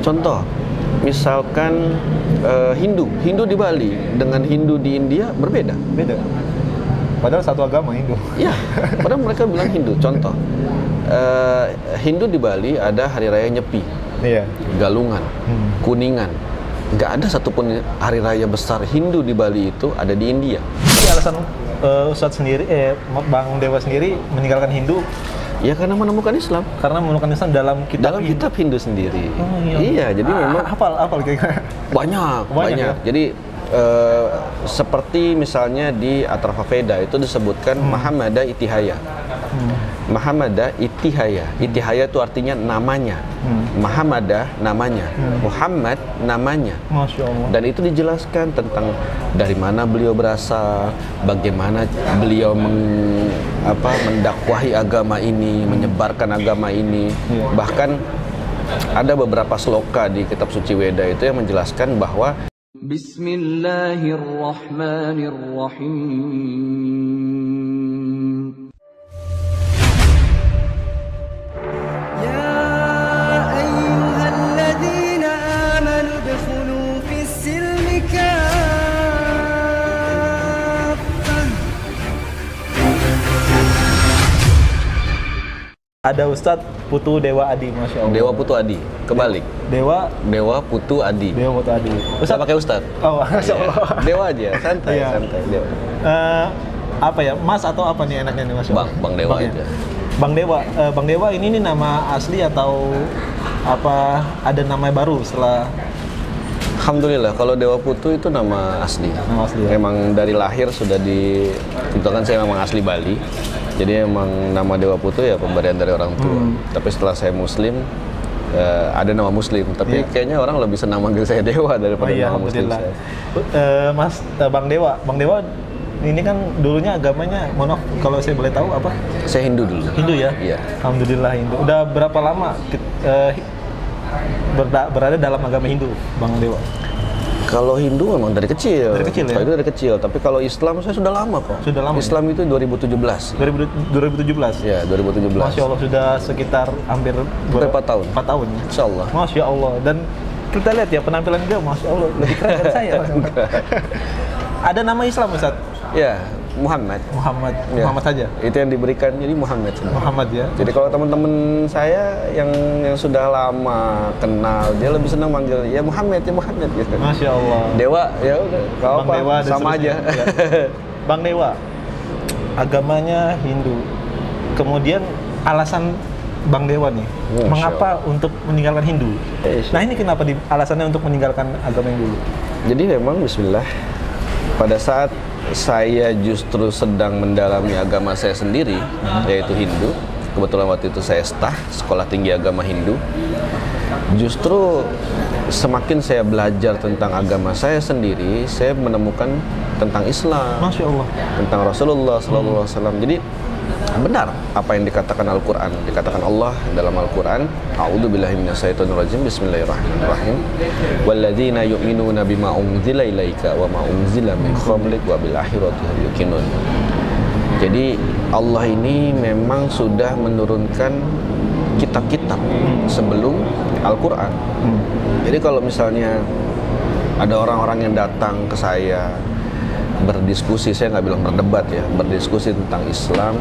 Contoh, misalkan Hindu di Bali dengan Hindu di India berbeda. Beda. Padahal satu agama Hindu. Iya, padahal mereka bilang Hindu. Contoh, Hindu di Bali ada hari raya Nyepi, Iya. Galungan, Kuningan. Nggak ada satupun hari raya besar Hindu di Bali itu ada di India. Jadi alasan Ustadz sendiri, Bang Dewa sendiri meninggalkan Hindu Ya karena menemukan Islam. karena menemukan Islam dalam Dalam kitab Hindu sendiri. Oh, iya. Iya, jadi memang hafal kira-kira. banyak. Ya? Jadi seperti misalnya di Atrafa Veda itu disebutkan Mahamada Itihaya. Mahamada Itihaya. Itihaya itu artinya namanya. Mahamada namanya. Muhammad namanya. Masya Allah. Dan itu dijelaskan tentang dari mana beliau berasal, bagaimana beliau mendakwahi agama ini, menyebarkan agama ini. Bahkan ada beberapa sloka di kitab suci Weda itu yang menjelaskan bahwa Bismillahirrahmanirrahim. Ya ayyuhalladzina amanu udkhulu fis-silmi kaffah. Ada Ustadz Putu Dewa Adi, Masya Allah. Dewa Putu Adi, kebalik. Dewa Putu Adi. Putu Adi. Ustaz pakai Ustaz. Oh, Masya Allah. Dewa aja, santai, Iya. santai. Dewa. Apa ya, Mas atau apa nih enaknya nih, Masya Allah? Bang Dewa ya? aja. Bang Dewa ini nama asli atau apa ada nama baru setelah? Alhamdulillah, kalau Dewa Putu itu nama asli. Nama asli ya? Emang dari lahir sudah kebetulan saya memang asli Bali. Jadi emang nama Dewa Putu ya pemberian dari orang tua. Tapi setelah saya Muslim, ada nama Muslim. Tapi kayaknya orang lebih senang manggil saya Dewa daripada nama Muslim saya. Mas Bang Dewa ini kan dulunya agamanya, mohon maaf kalau saya boleh tahu apa? Saya Hindu dulu. Hindu ya? Iya. Alhamdulillah Hindu. Udah berapa lama berada dalam agama Hindu, Bang Dewa? Kalau Hindu memang dari kecil. Dari kecil ya? Kalau itu dari kecil. Tapi kalau Islam saya sudah lama kok. Sudah lama. Islam itu 2017. 2017. Ya, 2017. Masya Allah, sudah sekitar hampir 4 tahun. 4 tahun. Insya Allah. Masya Allah. Dan kita lihat ya penampilan dia, Masya Allah, lebih keren dari saya. Ada nama Islam, Ustaz? Ya, Muhammad. Ya. Muhammad saja. Itu yang diberikan, jadi Muhammad. Muhammad ya. Jadi kalau teman-teman saya yang sudah lama kenal, dia lebih senang manggil ya Muhammad gitu. Masya Allah. Dewa, ya udah, nggak Bang apa, Dewa dan sama aja. seterusnya. Ya. Bang Dewa, agamanya Hindu. Kemudian alasan Bang Dewa nih, Masya mengapa untuk meninggalkan Hindu? Masya. Nah ini kenapa alasannya untuk meninggalkan agama yang dulu? Jadi memang Bismillah, pada saat saya justru sedang mendalami agama saya sendiri, yaitu Hindu. Kebetulan waktu itu saya staf sekolah tinggi agama Hindu. Justru semakin saya belajar tentang agama saya sendiri, saya menemukan tentang Islam, Masya Allah. tentang Rasulullah SAW. Jadi benar apa yang dikatakan Al-Quran, dikatakan Allah dalam Al-Quran, a'udzubillahi minasyaitonirrajim, bismillahirrahmanirrahim, walladzina yu'minuna bima unzila ilaika wa ma unzila min qablik wa bil akhirati hum yuqinun. Jadi Allah ini memang sudah menurunkan kitab-kitab sebelum Al-Quran. Jadi kalau misalnya ada orang-orang yang datang ke saya berdiskusi, saya nggak bilang berdebat ya, berdiskusi tentang Islam,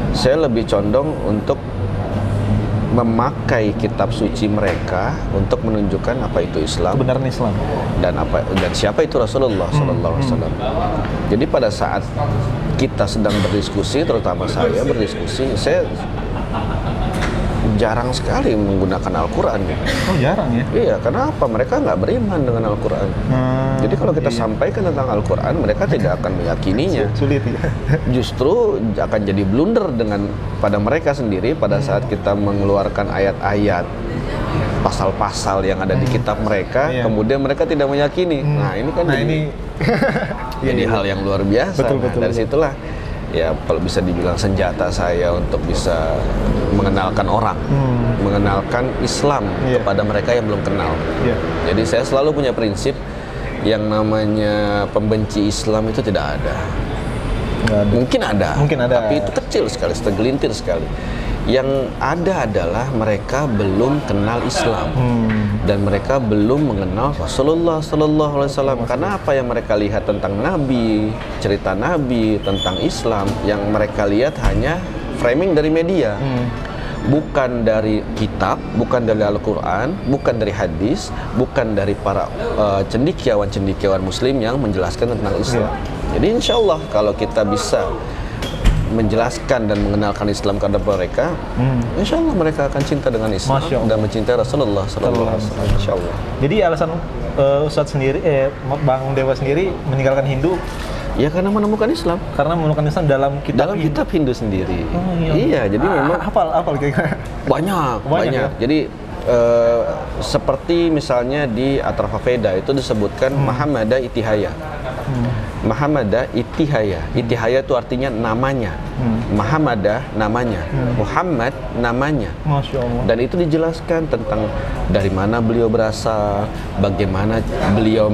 saya lebih condong untuk memakai kitab suci mereka untuk menunjukkan apa itu Islam, Kebenaran Islam. dan siapa itu Rasulullah Sallallahu Alaihi Wasallam. Jadi pada saat kita sedang berdiskusi, terutama saya berdiskusi, saya jarang sekali menggunakan Al-Quran. Oh jarang ya? Iya, karena apa? Mereka nggak beriman dengan Al-Quran. Jadi kalau kita sampaikan tentang Al-Quran, mereka tidak akan meyakininya. Sulit ya? Justru akan jadi blunder pada mereka sendiri pada saat kita mengeluarkan ayat-ayat, pasal-pasal yang ada di kitab mereka, kemudian mereka tidak meyakini. Nah ini kan jadi hal yang luar biasa. Betul. Dari situlah ya kalau bisa dibilang senjata saya untuk bisa mengenalkan orang, mengenalkan Islam kepada mereka yang belum kenal. Jadi saya selalu punya prinsip yang namanya pembenci Islam itu tidak ada. Mungkin ada, tapi itu kecil sekali, segelintir sekali. Yang ada adalah mereka belum kenal Islam. dan mereka belum mengenal Rasulullah Sallallahu Alaihi Wasallam. Karena apa yang mereka lihat tentang Nabi, cerita Nabi, tentang Islam, yang mereka lihat hanya framing dari media, bukan dari kitab, bukan dari Al-Quran, bukan dari hadis, bukan dari para cendekiawan Muslim yang menjelaskan tentang Islam. Jadi insya Allah kalau kita bisa menjelaskan dan mengenalkan Islam kepada mereka, insya Allah mereka akan cinta dengan Islam dan mencintai Rasulullah Sallallahu Alaihi Wasallam. Insya Allah. Jadi alasan Ustadz sendiri, Bang Dewa sendiri meninggalkan Hindu, ya karena menemukan Islam. Karena menemukan Islam dalam kitab Hindu sendiri. Iya, jadi memang hafal kira-kira. Banyak. Ya? Jadi seperti misalnya di Atrafa Veda itu disebutkan Mahamada Itihaya. Mahamada Itihaya. Itihaya itu artinya namanya. Mahamada namanya. Muhammad namanya. Masya Allah. Dan itu dijelaskan tentang dari mana beliau berasal, bagaimana beliau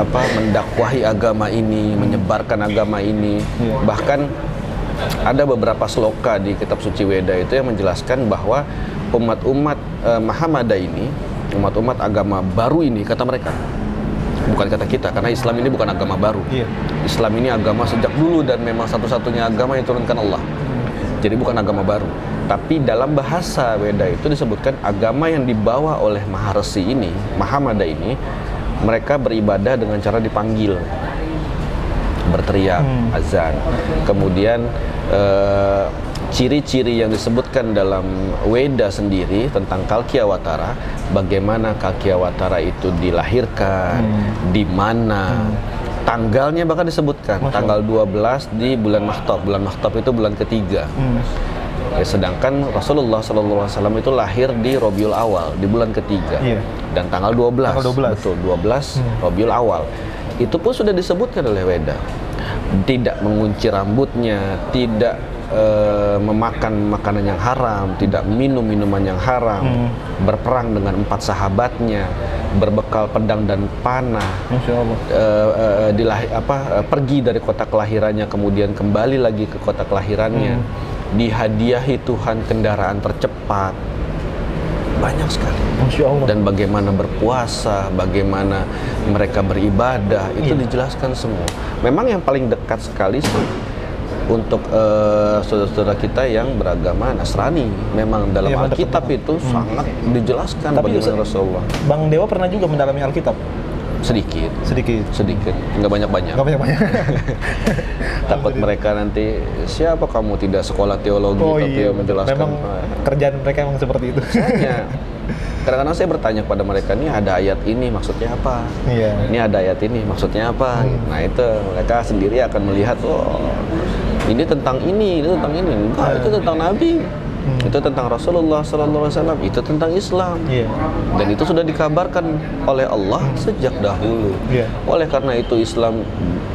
mendakwahi agama ini, menyebarkan agama ini. Bahkan ada beberapa sloka di kitab suci Weda itu yang menjelaskan bahwa umat-umat Mahamada ini, umat-umat agama baru ini, kata mereka, bukan kata kita, karena Islam ini bukan agama baru. Islam ini agama sejak dulu dan memang satu-satunya agama yang diturunkan Allah. Jadi bukan agama baru. Tapi dalam bahasa Weda itu disebutkan agama yang dibawa oleh Maharesi ini, Mahamada ini, mereka beribadah dengan cara dipanggil, berteriak, azan. Kemudian ciri-ciri yang disebutkan dalam Weda sendiri tentang Kalkiawatara, bagaimana Kalkiawatara itu dilahirkan, di mana, tanggalnya bahkan disebutkan, tanggal 12 di bulan Mahtab. Bulan Mahtab itu bulan ketiga. Ya, sedangkan Rasulullah SAW itu lahir di Rabiul Awal, di bulan ketiga. Dan tanggal 12. Betul, 12 Rabiul Awal. Itu pun sudah disebutkan oleh Weda. Tidak mengunci rambutnya, tidak memakan makanan yang haram, tidak minum minuman yang haram, berperang dengan 4 sahabatnya, berbekal pedang dan panah, pergi dari kota kelahirannya, kemudian kembali lagi ke kota kelahirannya, dihadiahi Tuhan kendaraan tercepat, banyak sekali. Dan bagaimana berpuasa, bagaimana mereka beribadah, itu dijelaskan semua. Memang yang paling dekat sekali sih untuk saudara-saudara kita yang beragama Nasrani, memang dalam Alkitab itu sangat dijelaskan bagaimana Rasulullah. Bang Dewa pernah juga mendalami Alkitab? Sedikit, nggak banyak-banyak. Takut mereka nanti, siapa kamu tidak sekolah teologi tapi menjelaskan. Memang kerjaan mereka memang seperti itu. Kadang-kadang saya bertanya kepada mereka, ini ada ayat ini maksudnya apa? Ini ada ayat ini maksudnya apa? Nah itu mereka sendiri akan melihat, ini tentang ini, itu tentang ini. Enggak, itu tentang Nabi. Itu tentang Rasulullah SAW, itu tentang Islam. Dan itu sudah dikabarkan oleh Allah sejak dahulu. Oleh karena itu Islam,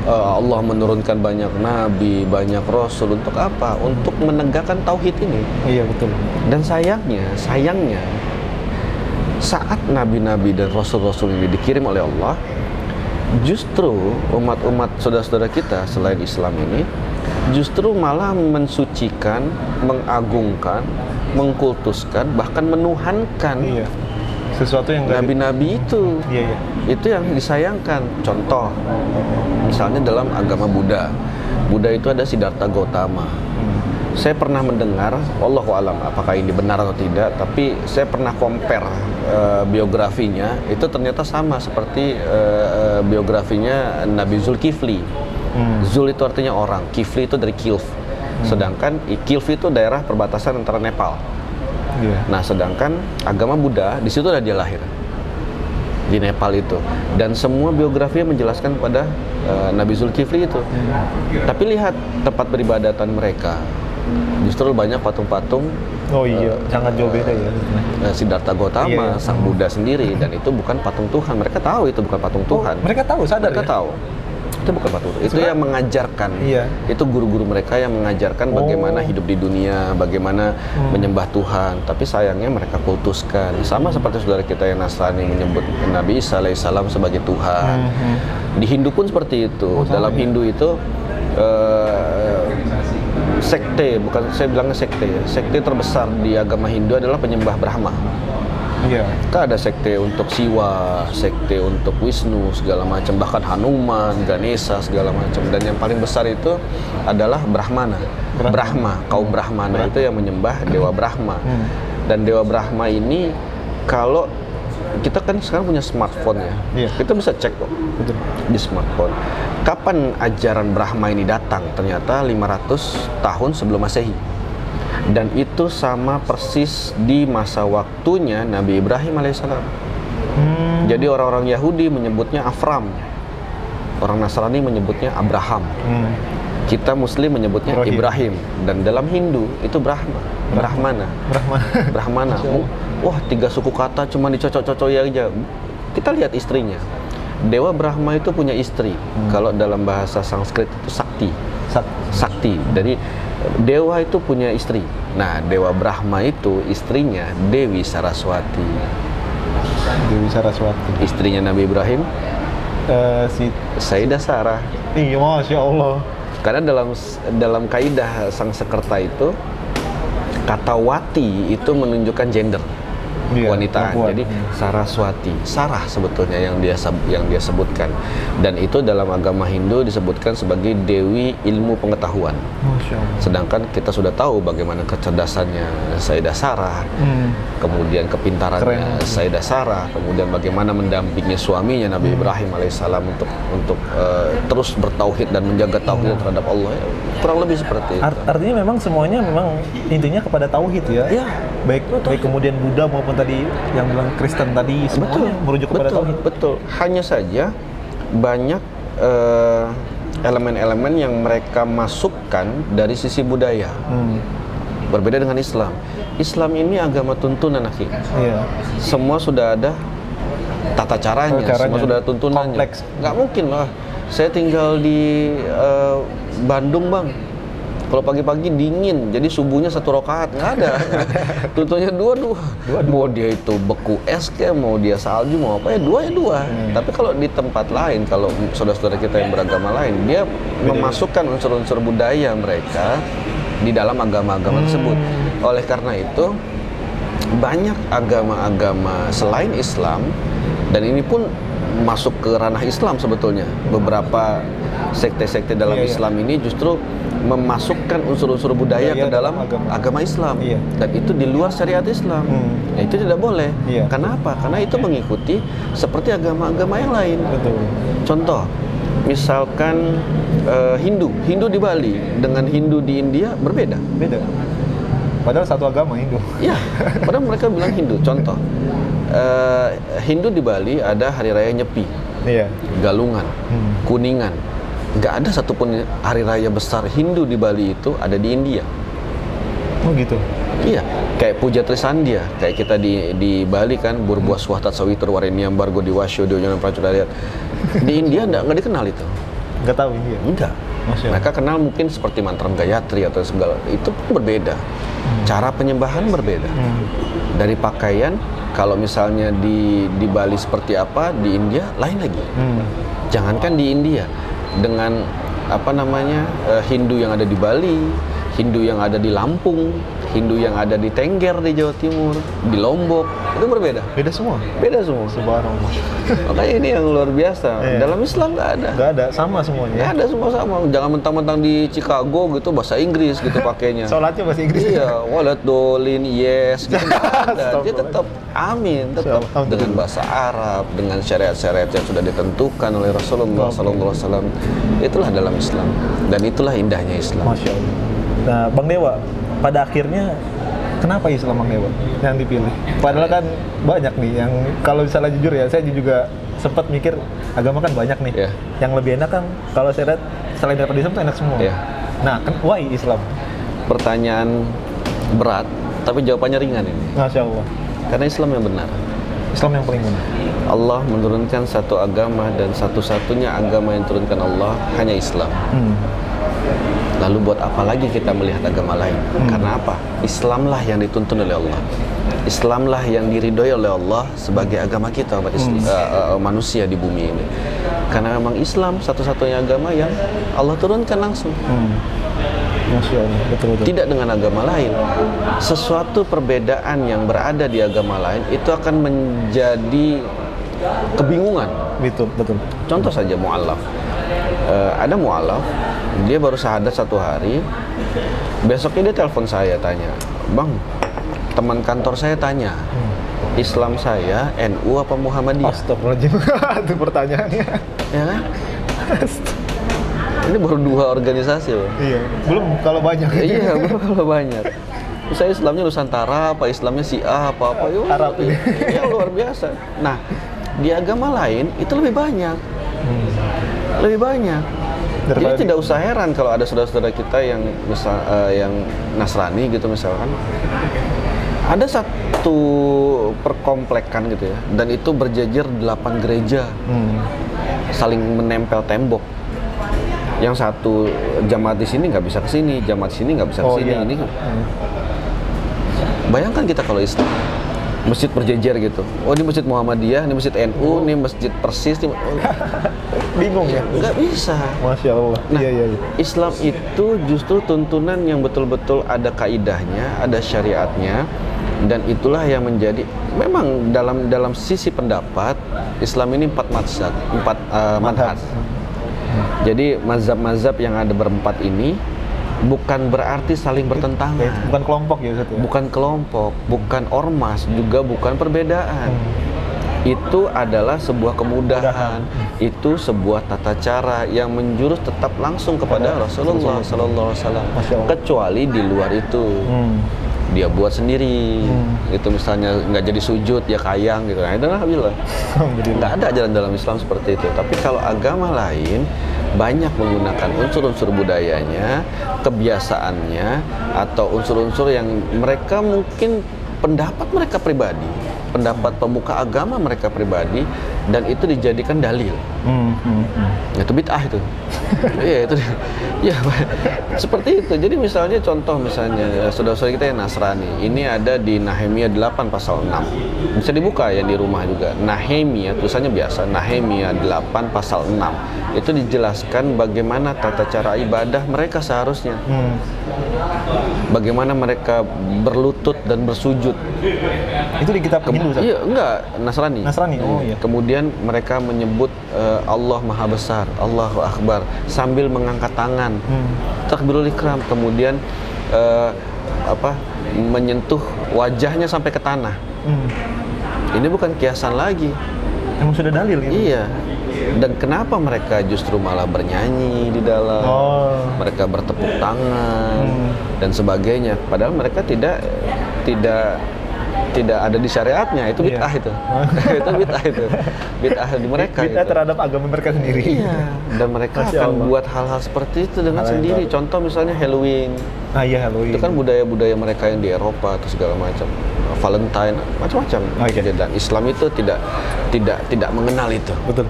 Allah menurunkan banyak nabi, banyak rasul. Untuk apa? Untuk menegakkan tauhid ini. Betul. Dan sayangnya saat nabi-nabi dan rasul-rasul ini dikirim oleh Allah, justru umat-umat saudara-saudara kita selain Islam ini justru malah mensucikan, mengagungkan, mengkultuskan, bahkan menuhankan sesuatu yang nabi-nabi itu. Itu yang disayangkan. Contoh, misalnya dalam agama Buddha itu ada Siddhartha Gautama. Saya pernah mendengar, wallahu alam apakah ini benar atau tidak, tapi saya pernah compare biografinya, itu ternyata sama seperti biografinya Nabi Zulkifli. Zul itu artinya orang, Kifli itu dari Kilf. Sedangkan Kilf itu daerah perbatasan antara Nepal. Nah, sedangkan agama Buddha di situ dia lahir, di Nepal itu. Dan semua biografinya menjelaskan pada Nabi Zulkifli itu. Tapi lihat tempat peribadatan mereka, justru banyak patung-patung. Sangat jauh beda ya. Siddhartha Gautama, sang Buddha sendiri, dan itu bukan patung Tuhan. Mereka tahu itu bukan patung Tuhan. Mereka tahu, sadar. Mereka tahu. Itu bukan patung. Itu yang mengajarkan. Itu guru-guru mereka yang mengajarkan bagaimana hidup di dunia, bagaimana menyembah Tuhan. Tapi sayangnya mereka kultuskan. Sama seperti saudara kita yang Nasrani menyebut Nabi Isa alaihissalam sebagai Tuhan. Di Hindu pun seperti itu. Dalam Hindu itu sekte, bukan saya bilangnya sekte ya. Sekte terbesar di agama Hindu adalah penyembah Brahma. Iya. Kita ada sekte untuk Siwa, sekte untuk Wisnu, segala macam, bahkan Hanuman, Ganesha, segala macam. Dan yang paling besar itu adalah Brahmana. Brahma, kaum Brahmana itu yang menyembah Dewa Brahma. Dan Dewa Brahma ini, kalau kita kan sekarang punya smartphone ya, Iya. kita bisa cek kok Betul. di smartphone. Kapan ajaran Brahma ini datang? Ternyata 500 tahun sebelum Masehi. Dan itu sama persis di masa waktunya Nabi Ibrahim alaihissalam. Jadi orang-orang Yahudi menyebutnya Afram, orang Nasrani menyebutnya Abraham, kita Muslim menyebutnya Ibrahim. Dan dalam Hindu itu Brahmana. Brahmana. Wah, 3 suku kata cuma dicocok-cocok aja. Kita lihat istrinya. Dewa Brahma itu punya istri. Kalau dalam bahasa Sanskrit itu Sakti. Jadi dewa itu punya istri. Nah, Dewa Brahma itu istrinya Dewi Saraswati. Istrinya Nabi Ibrahim, Sayyidah Sarah. Iya, Masya Allah. Karena dalam kaidah Sangsekerta itu, kata wati itu menunjukkan gender. Iya, Wanita. perempuan. Jadi Saraswati, Sarah sebetulnya yang dia sebutkan. Dan itu dalam agama Hindu disebutkan sebagai Dewi Ilmu Pengetahuan. Masya Allah. Sedangkan kita sudah tahu bagaimana kecerdasannya Sayyidah Sarah, kemudian kepintarannya Sayyidah Sarah, kemudian bagaimana mendampingi suaminya Nabi Ibrahim alaihissalam untuk terus bertauhid dan menjaga tauhid terhadap Allah. Kurang lebih seperti itu. Artinya memang semuanya memang intinya kepada tauhid ya. Iya. Baik kemudian Buddha maupun tadi yang bilang Kristen tadi, semuanya merujuk kepada tauhid. Betul. Hanya saja banyak elemen-elemen yang mereka masukkan dari sisi budaya. Berbeda dengan Islam. Islam ini agama tuntunan, akhi. Iya. Semua sudah ada tata caranya, semua sudah ada tuntunannya. Kompleks. Nggak mungkin lah. Saya tinggal di Bandung, Bang. Kalau pagi-pagi dingin, jadi subuhnya 1 rakaat, nggak ada. Tuntunnya dua. Mau dia itu beku es kayak, mau dia salju, mau apa ya, 2. Tapi kalau di tempat lain, kalau saudara-saudara kita yang beragama lain, dia memasukkan unsur-unsur budaya mereka di dalam agama-agama tersebut. Oleh karena itu, banyak agama-agama selain Islam, dan ini pun masuk ke ranah Islam sebetulnya. Beberapa sekte-sekte dalam Islam ini justru memasukkan unsur-unsur budaya ke dalam agama Islam. Dan itu di luar syariat Islam. Nah, itu tidak boleh. Kenapa? Karena itu mengikuti seperti agama-agama yang lain. Betul. Contoh, misalkan Hindu di Bali dengan Hindu di India berbeda. Beda. Padahal satu agama Hindu. Iya, padahal mereka bilang Hindu. Contoh, Hindu di Bali ada hari raya Nyepi, Galungan, Kuningan. Nggak ada satupun hari raya besar Hindu di Bali itu ada di India. Oh gitu? Iya, kayak Puja Trisandya, kayak kita di Bali kan, Burbuah Swahtat Sawitur Wareniam Bargo Diwasyo Diojonan Pracudariat. Di India nggak dikenal itu. Nggak tahu India? Enggak. Mereka kenal mungkin seperti mantram Gayatri atau segala, itu pun berbeda. Cara penyembahan berbeda. Dari pakaian, kalau misalnya di Bali seperti apa, di India lain lagi. Jangankan di India, dengan Hindu yang ada di Bali, Hindu yang ada di Lampung, Hindu yang ada di Tengger di Jawa Timur, di Lombok, itu berbeda. Beda semua? Beda semua. Subhanallah. Makanya ini yang luar biasa. Dalam Islam nggak ada. Nggak ada, sama semuanya? Nggak ada, semua sama. Jangan mentang-mentang di Chicago gitu bahasa Inggris gitu pakainya. Sholatnya bahasa Inggris? Iya, walat dolin, yes, gitu nggak ada. Dia tetap amin, tetap dengan bahasa Arab, dengan syariat-syariat yang sudah ditentukan oleh Rasulullah SAW. Itulah dalam Islam. Dan itulah indahnya Islam. Masya Allah. Nah, Bang Dewa, pada akhirnya kenapa Islam Bang Dewa yang dipilih? Padahal kan banyak nih yang, kalau misalnya jujur ya, saya juga sempat mikir agama kan banyak nih. Yang lebih enak kan kalau saya lihat selain daripada Islam tuh enak semua. Nah, why Islam? Pertanyaan berat, tapi jawabannya ringan ini. Masya Allah. Karena Islam yang benar. Islam yang paling benar. Allah menurunkan satu agama, dan satu-satunya agama yang turunkan Allah hanya Islam. Lalu buat apa lagi kita melihat agama lain? Karena apa? Islamlah yang dituntun oleh Allah. Islamlah yang diridhoi oleh Allah sebagai agama kita, manusia di bumi ini. Karena memang Islam satu-satunya agama yang Allah turunkan langsung. Masya Allah, betul-betul. Tidak dengan agama lain. Sesuatu perbedaan yang berada di agama lain itu akan menjadi kebingungan. Betul. Contoh saja mu'alaf. Ada mu'alaf, dia baru syahadat 1 hari, besoknya dia telepon saya tanya, "Bang, teman kantor saya tanya, Islam saya NU apa Muhammadiyah?" Astagfirullahaladzim. Itu pertanyaannya. Ya kan? Ini baru 2 organisasi loh. Iya, belum kalau banyak. Iya, belum kalau banyak. Saya Islamnya Nusantara, apa Islamnya Syiah, apa-apa. Arab ini. Ya luar biasa. Nah, di agama lain itu lebih banyak. Lebih banyak. Jadi tidak usah heran kalau ada saudara-saudara kita yang yang Nasrani gitu misalkan. Ada satu perkomplekan gitu ya, dan itu berjejer 8 gereja. Saling menempel tembok. Yang satu jamaat di sini nggak bisa ke sini, jamaat di sini nggak bisa ke sini. Iya. Ini bayangkan kita kalau Islam, masjid berjejer gitu. Oh, ini masjid Muhammadiyah, ini masjid NU, ini masjid Persis. Bingung ya? Nggak bisa. Masya Allah. Nah, Iya. Islam itu justru tuntunan yang betul-betul ada kaidahnya, ada syariatnya, dan itulah yang menjadi memang dalam sisi pendapat Islam ini 4 mazhab, 4 manhaj. Jadi mazhab-mazhab yang ada berempat ini bukan berarti saling bertentangan. Bukan kelompok ya Ustaz ya? Bukan kelompok, bukan ormas, juga bukan perbedaan. Itu adalah sebuah kemudahan. Itu sebuah tata cara yang menjurus tetap langsung kepada Rasulullah Sallallahu Alaihi Wasallam. Kecuali di luar itu. Dia buat sendiri, gitu misalnya nggak jadi sujud, ya kayang gitu. Nah, itu alhamdulillah. Nggak ada ajaran dalam Islam seperti itu. Tapi kalau agama lain banyak menggunakan unsur-unsur budayanya, kebiasaannya, atau unsur-unsur yang mereka mungkin pendapat mereka pribadi, pendapat pemuka agama mereka pribadi, dan itu dijadikan dalil. Itu bid'ah itu. Iya itu. Ya seperti itu. Jadi misalnya contoh misalnya saudara-saudara kita yang Nasrani, ini ada di Nehemia 8 pasal 6. Bisa dibuka ya di rumah juga. Nehemia tulisannya biasa, Nehemia 8 pasal 6. Itu dijelaskan bagaimana tata cara ibadah mereka seharusnya. Bagaimana mereka berlutut dan bersujud. Itu di kitab Hindu, Ustaz? Iya, enggak, Nasrani. Nasrani. Oh iya. Kemudian mereka menyebut Allah Maha Besar, Allahu Akbar, sambil mengangkat tangan. Takbirul ikram. Kemudian menyentuh wajahnya sampai ke tanah. Ini bukan kiasan lagi. Emang sudah dalil gitu? Iya. Dan kenapa mereka justru malah bernyanyi di dalam, mereka bertepuk tangan dan sebagainya, padahal mereka tidak ada di syariatnya. Itu bid'ah itu. Itu bid'ah di mereka. Bid'ah terhadap agama mereka sendiri. Iya. Dan mereka akan buat hal-hal seperti itu dengan sendiri. Contoh misalnya Halloween. Iya, Halloween. Itu kan budaya-budaya mereka yang di Eropa atau segala macam. Valentine, macam-macam. Dan Islam itu tidak mengenal itu. Betul.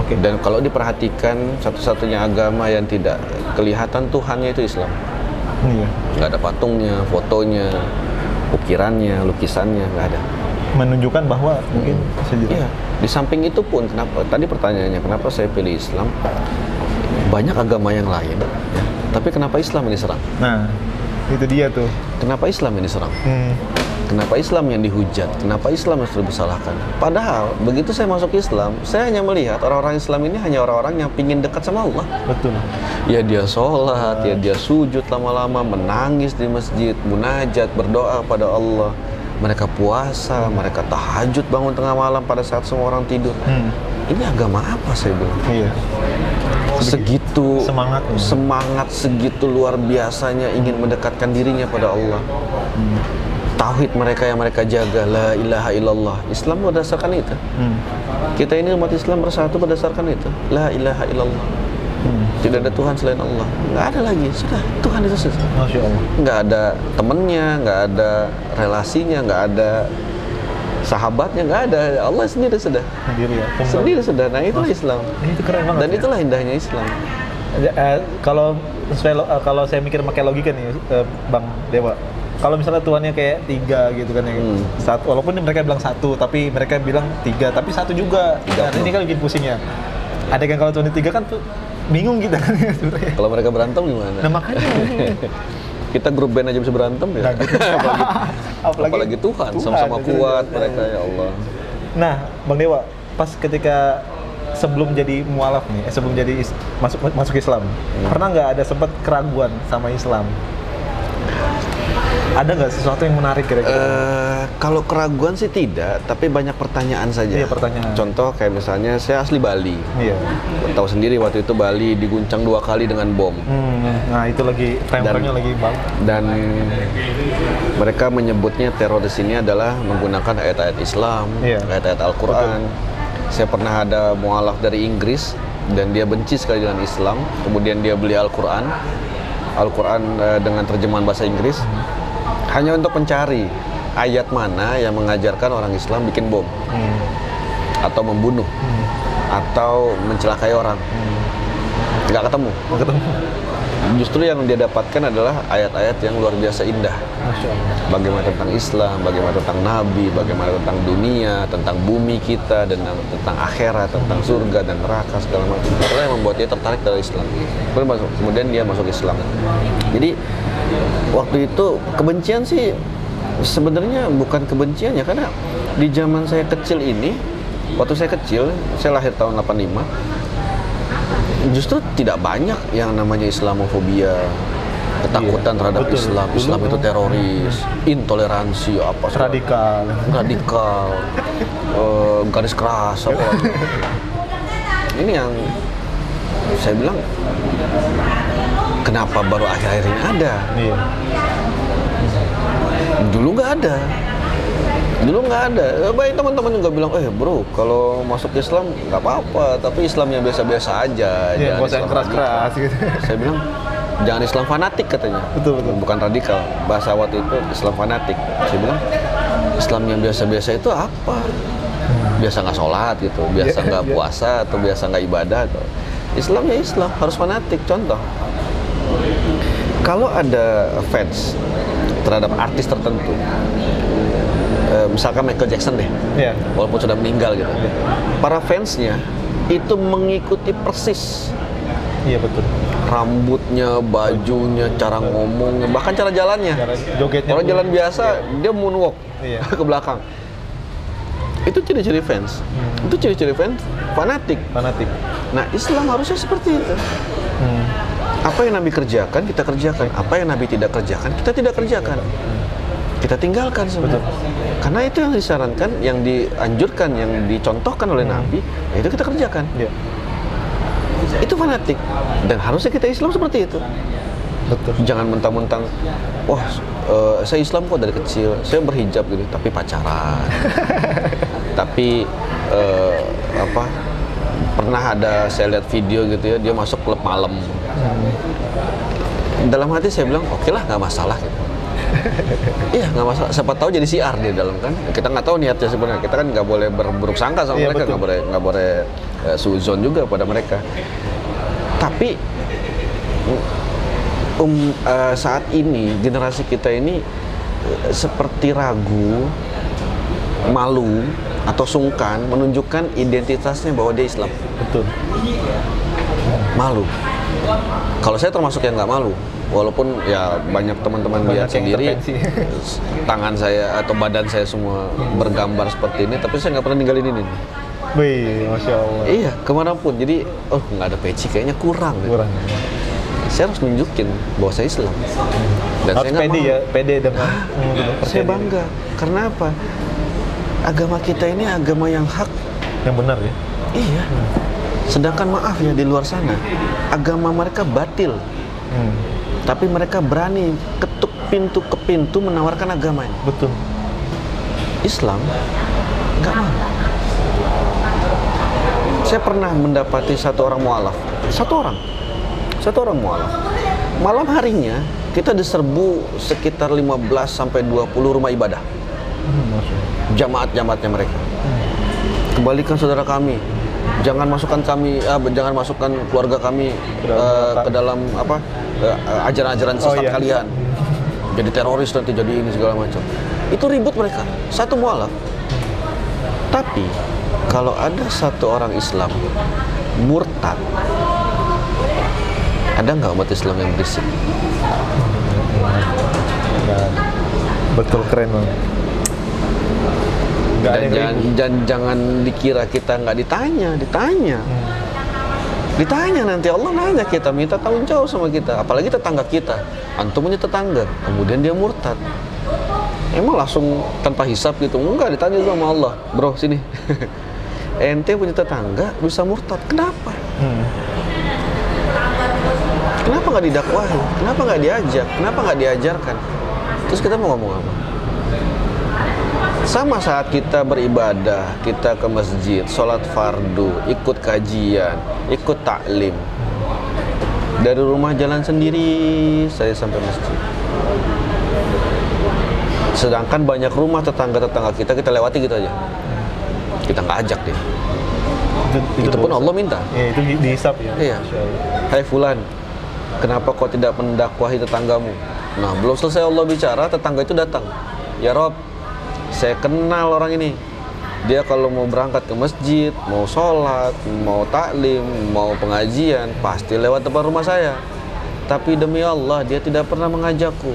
Okay. Dan kalau diperhatikan, satu-satunya agama yang tidak kelihatan Tuhannya itu Islam. Iya. Nggak ada patungnya, fotonya, ukirannya, lukisannya, nggak ada. Menunjukkan bahwa mungkin iya. Di samping itu pun, kenapa? Tadi pertanyaannya, kenapa saya pilih Islam? Banyak agama yang lain, ya. Tapi kenapa Islam ini serang? Nah, itu dia tuh. Kenapa Islam ini serang? Kenapa Islam yang dihujat? Kenapa Islam yang selalu disalahkan? Padahal begitu saya masuk Islam, saya hanya melihat orang-orang Islam ini hanya orang-orang yang pingin dekat sama Allah. Betul. Ya dia sholat, ya dia sujud lama-lama, menangis di masjid, munajat, berdoa pada Allah. Mereka puasa, mereka tahajud bangun tengah malam pada saat semua orang tidur. Ini agama apa saya bilang? Iya. Segitu semangat, segitu luar biasanya ingin mendekatkan dirinya pada Allah. Tauhid mereka yang mereka jaga, la ilaha illallah. Islam berdasarkan itu. Kita ini umat Islam bersatu berdasarkan itu, la ilaha illallah. Tidak ada Tuhan selain Allah. Nggak ada lagi, sudah Tuhan itu saja. Masya Allah. Nggak ada temennya, nggak ada relasinya, nggak ada sahabatnya, nggak ada. Allah sendiri sudah. Sendiri sudah. Nah itulah Islam. Itu keren banget. Dan itulah indahnya Islam. Kalau saya mikir pakai logika nih, Bang Dewa. Kalau misalnya Tuhannya kayak 3 gitu kan ya, satu, walaupun mereka bilang 1, tapi mereka bilang 3, tapi 1 juga. Nah, ini kan bikin pusingnya. Ada kan kalau Tuhan 3 kan tuh bingung kita kan ya sebenarnya. Kalau mereka berantem gimana? Nah makanya Kita grup band aja bisa berantem ya. Nah, gitu. apalagi Tuhan, sama-sama kuat mereka ya Allah. Nah, Bang Dewa, pas ketika sebelum jadi mualaf nih, sebelum jadi masuk Islam, pernah nggak ada sempat keraguan sama Islam? Ada nggak sesuatu yang menarik kira-kira? Kalau keraguan sih tidak, tapi banyak pertanyaan saja. Iya, pertanyaan. Contoh kayak misalnya saya asli Bali. Iya. Tahu sendiri waktu itu Bali diguncang 2 kali dengan bom. Nah itu lagi tremornya lagi bang. Dan mereka menyebutnya teroris ini adalah menggunakan ayat-ayat Islam, Iya. ayat-ayat Al-Quran. Saya pernah ada mualaf dari Inggris dan dia benci sekali dengan Islam. Kemudian dia beli Al-Quran dengan terjemahan bahasa Inggris. Hanya untuk mencari ayat mana yang mengajarkan orang Islam bikin bom atau membunuh atau mencelakai orang. Nggak ketemu. Justru yang dia dapatkan adalah ayat-ayat yang luar biasa indah. Masya Allah. Bagaimana tentang Islam, bagaimana tentang Nabi, bagaimana tentang dunia, tentang bumi kita, dan tentang akhirat, tentang surga dan neraka segala macam. Itulah yang membuat dia tertarik dari Islam. Kemudian dia masuk Islam. Jadi waktu itu kebencian sih sebenarnya bukan kebencian ya, karena di zaman saya kecil ini, waktu saya kecil, saya lahir tahun 85. Justru tidak banyak yang namanya Islamofobia, ketakutan terhadap betul. Islam. Islam itu teroris, intoleransi, apa radikal, garis keras, apa. Ini yang saya bilang, kenapa baru akhir-akhir ini ada? Iya. Dulu nggak ada. Baik, teman-teman juga bilang, bro, kalau masuk Islam nggak apa-apa, tapi Islamnya biasa-biasa aja. Iya, jangan nggak usah yang Islam keras-keras radikal. gitu. Saya bilang, jangan Islam fanatik katanya. Betul. Bukan radikal. Bahasa waktu itu Islam fanatik. Saya bilang, Islam yang biasa-biasa itu apa? Biasa nggak sholat gitu, biasa nggak puasa, atau biasa nggak ibadah. Atau. Islam ya Islam, harus fanatik. Contoh, kalau ada fans terhadap artis tertentu, misalkan Michael Jackson deh, Iya. walaupun sudah meninggal gitu, para fansnya itu mengikuti persis Iya betul. rambutnya, bajunya, cara ngomongnya, bahkan cara jalannya. Cara jogetnya. Orang jalan biasa, dia moonwalk Iya. ke belakang. Itu ciri-ciri fans. Itu ciri-ciri fans fanatik. Nah, Islam harusnya seperti itu. Apa yang Nabi kerjakan, kita kerjakan. Apa yang Nabi tidak kerjakan, kita tidak kerjakan. Kita tinggalkan sebenarnya. Karena itu yang disarankan, yang dianjurkan, yang dicontohkan oleh Nabi, ya itu kita kerjakan. Iya. Itu fanatik. Dan harusnya kita Islam seperti itu. Betul. Jangan mentang-mentang, wah, saya Islam kok dari kecil, saya berhijab gitu, tapi pacaran. Tapi pernah ada saya lihat video gitu ya, dia masuk klub malam. Dalam hati saya bilang, oke lah, nggak masalah gitu. Iya, nggak masalah. Siapa tahu jadi siar di dalam kan. Kita nggak tahu niatnya sebenarnya. Kita kan nggak boleh berburuk sangka sama mereka, nggak boleh suzon juga pada mereka. Tapi saat ini generasi kita ini seperti ragu, malu atau sungkan menunjukkan identitasnya bahwa dia Islam. Betul. Malu. Kalau saya termasuk yang nggak malu, walaupun ya banyak teman-teman lihat sendiri tangan saya atau badan saya semua bergambar seperti ini, tapi saya nggak pernah ninggalin ini. Wih, Masya Allah. Iya, kemanapun. Jadi, nggak ada peci, kayaknya kurang. Saya harus nunjukin bahwa saya Islam. Dan harus saya nggak pede mau. ya, pede dengan Saya bangga. Karena apa? Agama kita ini agama yang hak. Yang benar ya. Iya. Sedangkan maaf ya, di luar sana agama mereka batil. Tapi mereka berani ketuk pintu ke pintu menawarkan agamanya. Betul. Islam nggak mau. Saya pernah mendapati satu orang mualaf. Satu orang mualaf. Malam harinya kita diserbu sekitar 15 sampai 20 rumah ibadah. Jamaat-jamaatnya mereka. Kembalikan saudara kami. Jangan masukkan keluarga kami ke dalam ajaran-ajaran sesat kalian. Jadi teroris nanti, jadi ini segala macam. Itu ribut mereka. Satu mualaf. Tapi kalau ada satu orang Islam murtad, Ada nggak umat Islam yang berisik? Nggak. Betul, keren banget. Nggak ada yang ribut. Dan jangan dikira kita nggak ditanya. Ditanya nanti Allah nanya kita, minta tanggung jawab sama kita. Apalagi tetangga kita. Antum punya tetangga, kemudian dia murtad. Emang langsung tanpa hisap gitu? Enggak, ditanya juga sama Allah. Bro, sini. Ente punya tetangga bisa murtad. Kenapa? Kenapa nggak didakwahi? Kenapa nggak diajak? Kenapa nggak diajarkan? Terus kita mau ngomong apa? Sama saat kita beribadah, kita ke masjid, sholat fardu, ikut kajian, ikut taklim. Dari rumah jalan sendiri saya sampai masjid. Sedangkan banyak rumah tetangga-tetangga kita lewati gitu aja. Kita nggak ajak deh. Itu pun Allah minta. Ya, itu dihisap ya. Iya. Hai fulan, kenapa kau tidak mendakwahi tetanggamu? Nah, belum selesai Allah bicara, tetangga itu datang. Ya Rob, saya kenal orang ini. Dia kalau mau berangkat ke masjid, mau sholat, mau taklim, mau pengajian, pasti lewat depan rumah saya. Tapi demi Allah, dia tidak pernah mengajakku.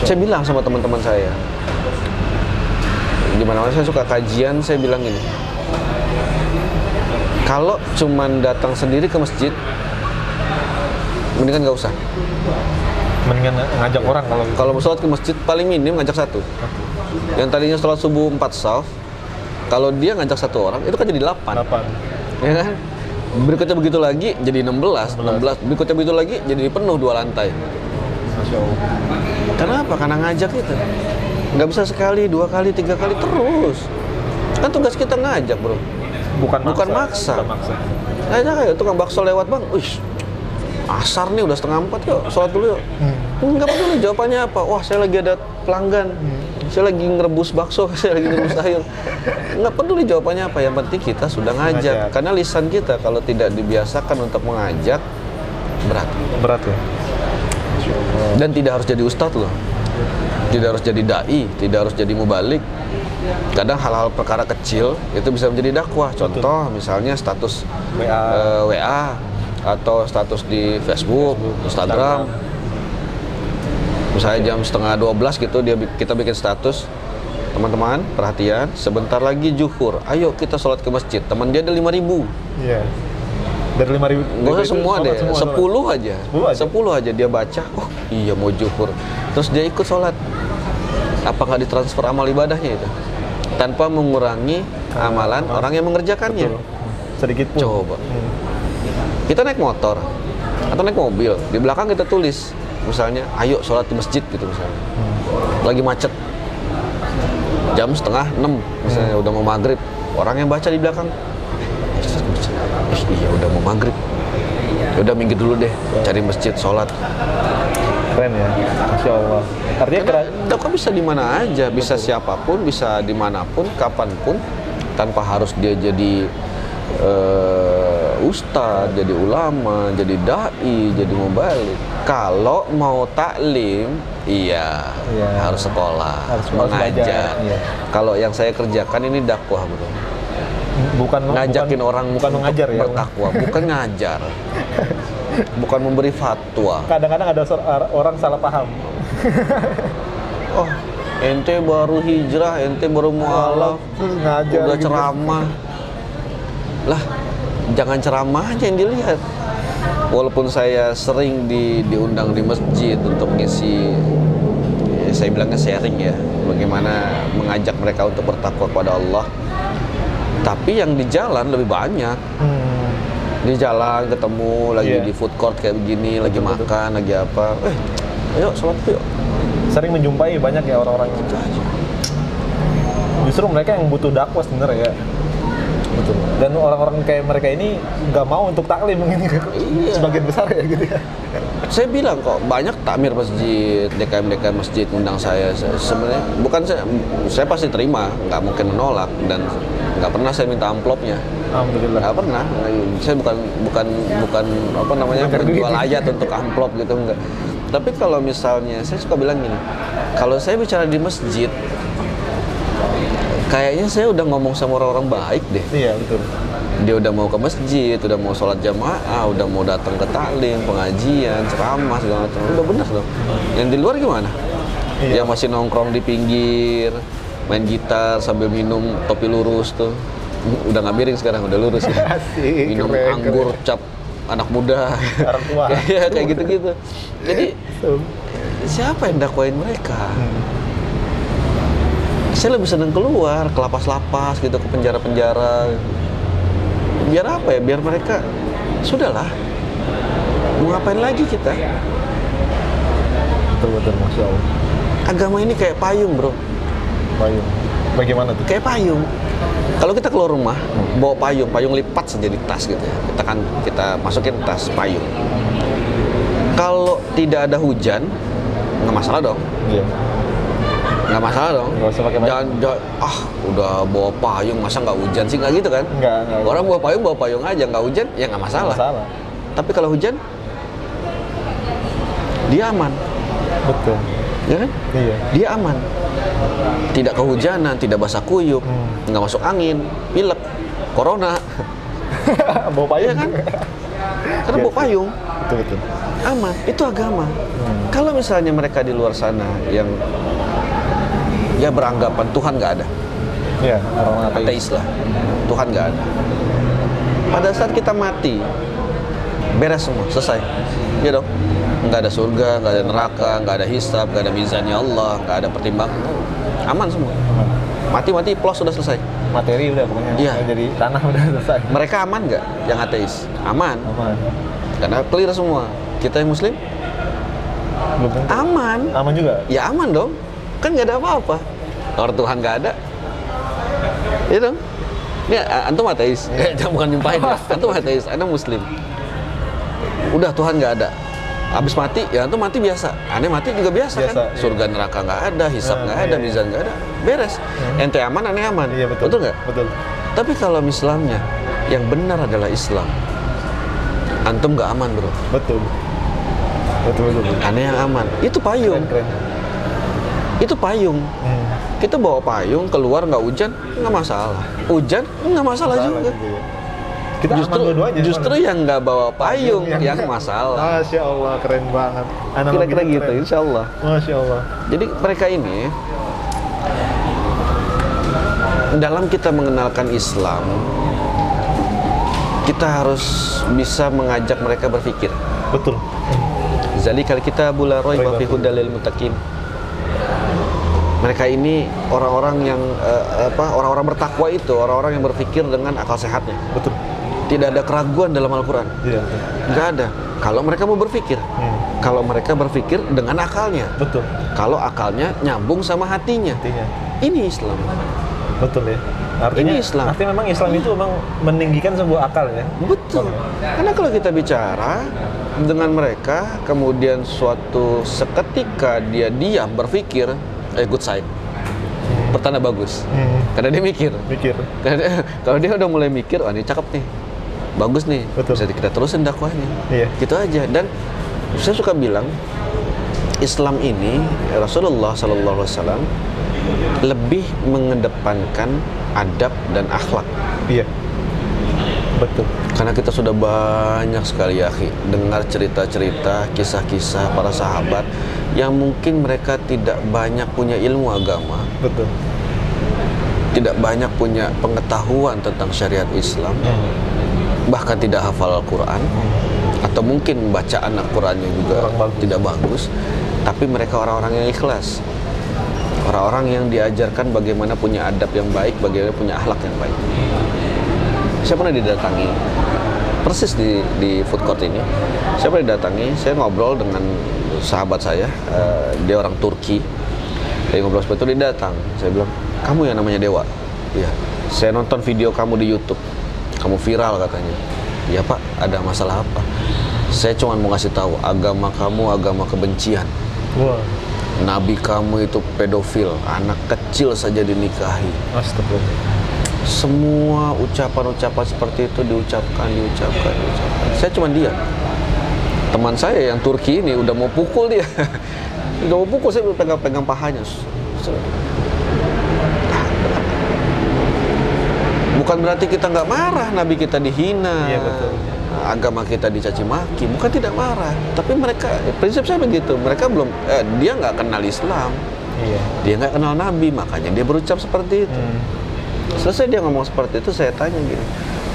Saya bilang sama teman-teman saya, di mana saya suka kajian, saya bilang gini, kalau cuman datang sendiri ke masjid, mendingan nggak usah. Mendingan ngajak orang kalau mau sholat ke masjid paling minim ngajak satu. Yang tadinya sholat subuh 4 shaf, kalau dia ngajak satu orang itu kan jadi 8. Ya kan? Berikutnya begitu lagi jadi 16. Berikutnya begitu lagi jadi penuh 2 lantai. Masya Allah. Kenapa? Karena ngajak itu nggak bisa sekali, 2 kali, 3 kali terus. Kan tugas kita ngajak, bro. Bukan maksa. Ngajak aja, tukang bakso lewat, bang. Wih, asar nih udah 3:30, yuk sholat dulu yuk. Nggak peduli jawabannya apa. Wah, saya lagi ada pelanggan. Saya lagi ngerebus bakso, saya lagi ngerebus sayur. Nggak peduli jawabannya apa. Yang penting kita sudah ngajak. Karena lisan kita kalau tidak dibiasakan untuk mengajak, berat ya. Dan tidak harus jadi ustadz loh. Tidak harus jadi dai, tidak harus jadi mubalik. Kadang hal-hal perkara kecil itu bisa menjadi dakwah. Contoh misalnya status WA atau status di Facebook, Instagram. Misalnya jam 11:30 gitu kita bikin status, teman-teman perhatian, sebentar lagi zuhur, ayo kita sholat ke masjid. Teman dia ada 5.000. Iya. Dari 5.000. Nggak usah semua deh, 10 aja. 10 aja dia baca, oh iya mau zuhur. Terus dia ikut sholat. Apa nggak ditransfer amal ibadahnya itu? Tanpa mengurangi amalan orang yang mengerjakannya. Sedikit pun. Coba. Kita naik motor atau naik mobil, di belakang kita tulis misalnya, ayo sholat di masjid gitu misalnya. Lagi macet, jam 5:30 misalnya, udah mau maghrib, orang yang baca di belakang, iya udah mau maghrib, udah minggir dulu deh, cari masjid sholat. Keren ya, Masya Allah. Artinya dakwah bisa di mana aja, bisa siapapun, bisa dimanapun, kapanpun, tanpa harus dia jadi ustadz, jadi ulama, jadi dai, jadi mubalik. Kalau mau taklim, harus sekolah, mengajar. Iya. Kalau yang saya kerjakan ini dakwah, bro. Ngajakin orang bukan mengajar ya, bertakwa, bukan ngajar. Bukan memberi fatwa. Kadang-kadang ada orang salah paham. Oh, ente baru hijrah, ente baru mualaf, udah gitu. ceramah. Lah, jangan ceramahnya yang dilihat. Walaupun saya sering diundang di masjid untuk ngisi, saya bilangnya sharing ya, bagaimana mengajak mereka untuk bertakwa kepada Allah. Tapi yang di jalan lebih banyak. Di jalan ketemu lagi di food court kayak begini, lagi makan, lagi apa. Ayo sholat yuk. Sering menjumpai banyak ya orang-orang gitu aja. Justru mereka yang butuh dakwah sebenarnya ya. Betul. Dan orang-orang kayak mereka ini nggak mau untuk taklim mungkin sebagian besar ya gitu ya. Saya bilang kok banyak takmir masjid, DKM masjid undang saya. Sebenarnya bukan saya pasti terima, nggak mungkin menolak, dan nggak pernah saya minta amplopnya. Alhamdulillah. Nggak pernah. Saya bukan apa namanya berjual ayat untuk amplop gitu, enggak. Tapi kalau misalnya saya suka bilang gini, kalau saya bicara di masjid, kayaknya saya udah ngomong sama orang-orang baik deh. Iya, betul. Dia udah mau ke masjid, udah mau sholat jamaah, udah mau datang ke taklim, pengajian, ceramah segala macam. Udah benar dong. Yang di luar gimana? Iya. Yang masih nongkrong di pinggir, main gitar sambil minum topi lurus tuh. Udah nggak miring sekarang, udah lurus ya. Asik, Minum keren, anggur keren. cap anak muda. Orang tua. Kayak gitu-gitu. Jadi siapa yang dakwain mereka? Saya lebih seneng keluar ke lapas-lapas gitu, ke penjara-penjara. Biar apa ya? Biar mereka sudahlah. Mau ngapain lagi kita? Betul, Masya Allah. Agama ini kayak payung, bro. Payung. Bagaimana tuh? Kayak payung. Kalau kita keluar rumah, bawa payung lipat saja di tas gitu ya. Kita masukin tas payung. Kalau tidak ada hujan, nggak masalah dong. Iya. Nggak masalah dong. Nggak usah pakai payung. Jangan, udah bawa payung, masa nggak hujan sih? Nggak gitu kan? Nggak. Orang bawa payung aja, nggak hujan, ya nggak masalah. Masalah. Tapi kalau hujan, dia aman, Betul. ya kan? Iya. Dia aman. Tidak kehujanan, tidak basah kuyup, nggak masuk angin, pilek, corona, Bawa payung. iya kan? Karena Iya bawa sih. payung, Betul. aman. Itu agama. Kalau misalnya mereka di luar sana yang ya beranggapan Tuhan nggak ada, Iya, orang ateis. ateis lah, Tuhan nggak ada. Pada saat kita mati, beres semua, selesai, ya dong. Nggak ada surga, nggak ada neraka, nggak ada hisab, nggak ada mizannya Allah, nggak ada pertimbangan, aman semua. Mati plus sudah selesai. Materi udah pokoknya. Iya. Jadi tanah udah selesai. Mereka aman nggak? Yang ateis aman, Aman. karena clear semua. Kita yang Muslim Belum tentu. aman, Aman juga. ya aman dong. Kan nggak ada apa-apa. Orang Tuhan nggak ada, ya dong. Ini antum ateis, jangan bukan nyumpahin ya. Antum ateis, anda Muslim. Udah Tuhan nggak ada. Habis mati, ya antum mati biasa. Aneh mati juga biasa, Biasa, kan? iya. Surga neraka nggak ada, hisab nggak ada, iya. mizan nggak ada, beres. Ente aman, aneh aman. Iya betul. Betul nggak? Betul. Tapi kalau Islamnya yang benar adalah Islam, antum nggak aman, bro. Betul. Aneh yang aman. Itu payung. Keren. Itu payung. Kita bawa payung keluar nggak hujan, nggak masalah. Hujan nggak masalah juga. ya. Kita aman dua-duanya. Justru yang nggak bawa payung yang enggak. masalah. Masya Allah, keren banget. Analoginya Kira-kira gitu, keren. insya Allah. Masya Allah. Jadi mereka ini dalam kita mengenalkan Islam, kita harus bisa mengajak mereka berpikir. Betul. Zalikal kitabul la raiba fi hudal lil muttaqin. Mereka ini orang-orang yang orang-orang bertakwa itu, orang-orang yang berpikir dengan akal sehatnya. Betul. Tidak ada keraguan dalam Al-Qur'an. Iya. Nggak ada. Kalau mereka mau berpikir, kalau mereka berpikir dengan akalnya, Betul. kalau akalnya nyambung sama hatinya, Artinya. ini Islam. Betul ya. Artinya, Ini Islam. Artinya memang Islam itu memang meninggikan sebuah akal ya. Betul. Karena kalau kita bicara dengan mereka, kemudian suatu seketika dia diam berpikir, good sign. Pertanda bagus. Karena dia mikir. Kalau dia udah mulai mikir, oh ini cakep nih, bagus nih, Betul. bisa kita terusin dakwahnya. Iya. Gitu aja. Dan saya suka bilang, Islam ini Rasulullah SAW lebih mengedepankan adab dan akhlak. Iya. Betul. Karena kita sudah banyak sekali ya, akhi, dengar cerita-cerita, kisah-kisah para sahabat yang mungkin mereka tidak banyak punya ilmu agama, Betul. tidak banyak punya pengetahuan tentang syariat Islam, bahkan tidak hafal Al-Quran, atau mungkin bacaan Al-Qurannya juga tidak bagus, tapi mereka orang-orang yang ikhlas, orang-orang yang diajarkan bagaimana punya adab yang baik, bagaimana punya akhlak yang baik. Saya pernah didatangi persis di food court ini. Saya pernah didatangi, saya ngobrol dengan sahabat saya, dia orang Turki. Dia ngobrol seperti itu, dia datang. Saya bilang, kamu yang namanya Dewa? Iya. Saya nonton video kamu di YouTube, kamu viral katanya. Iya Pak, ada masalah apa? Saya cuma mau ngasih tahu, agama kamu agama kebencian. Wah. Nabi kamu itu pedofil, anak kecil saja dinikahi. Astagfirullah. Semua ucapan-ucapan seperti itu diucapkan. Saya cuma diam. Teman saya yang Turki ini udah mau pukul dia. Udah mau pukul, saya pegang pahanya. Bukan berarti kita nggak marah, Nabi kita dihina, Iya, betul. agama kita dicaci maki, bukan tidak marah. Tapi mereka, prinsip saya begitu, mereka belum, dia nggak kenal Islam, Iya. dia nggak kenal Nabi, makanya dia berucap seperti itu. Selesai dia ngomong seperti itu, saya tanya gini,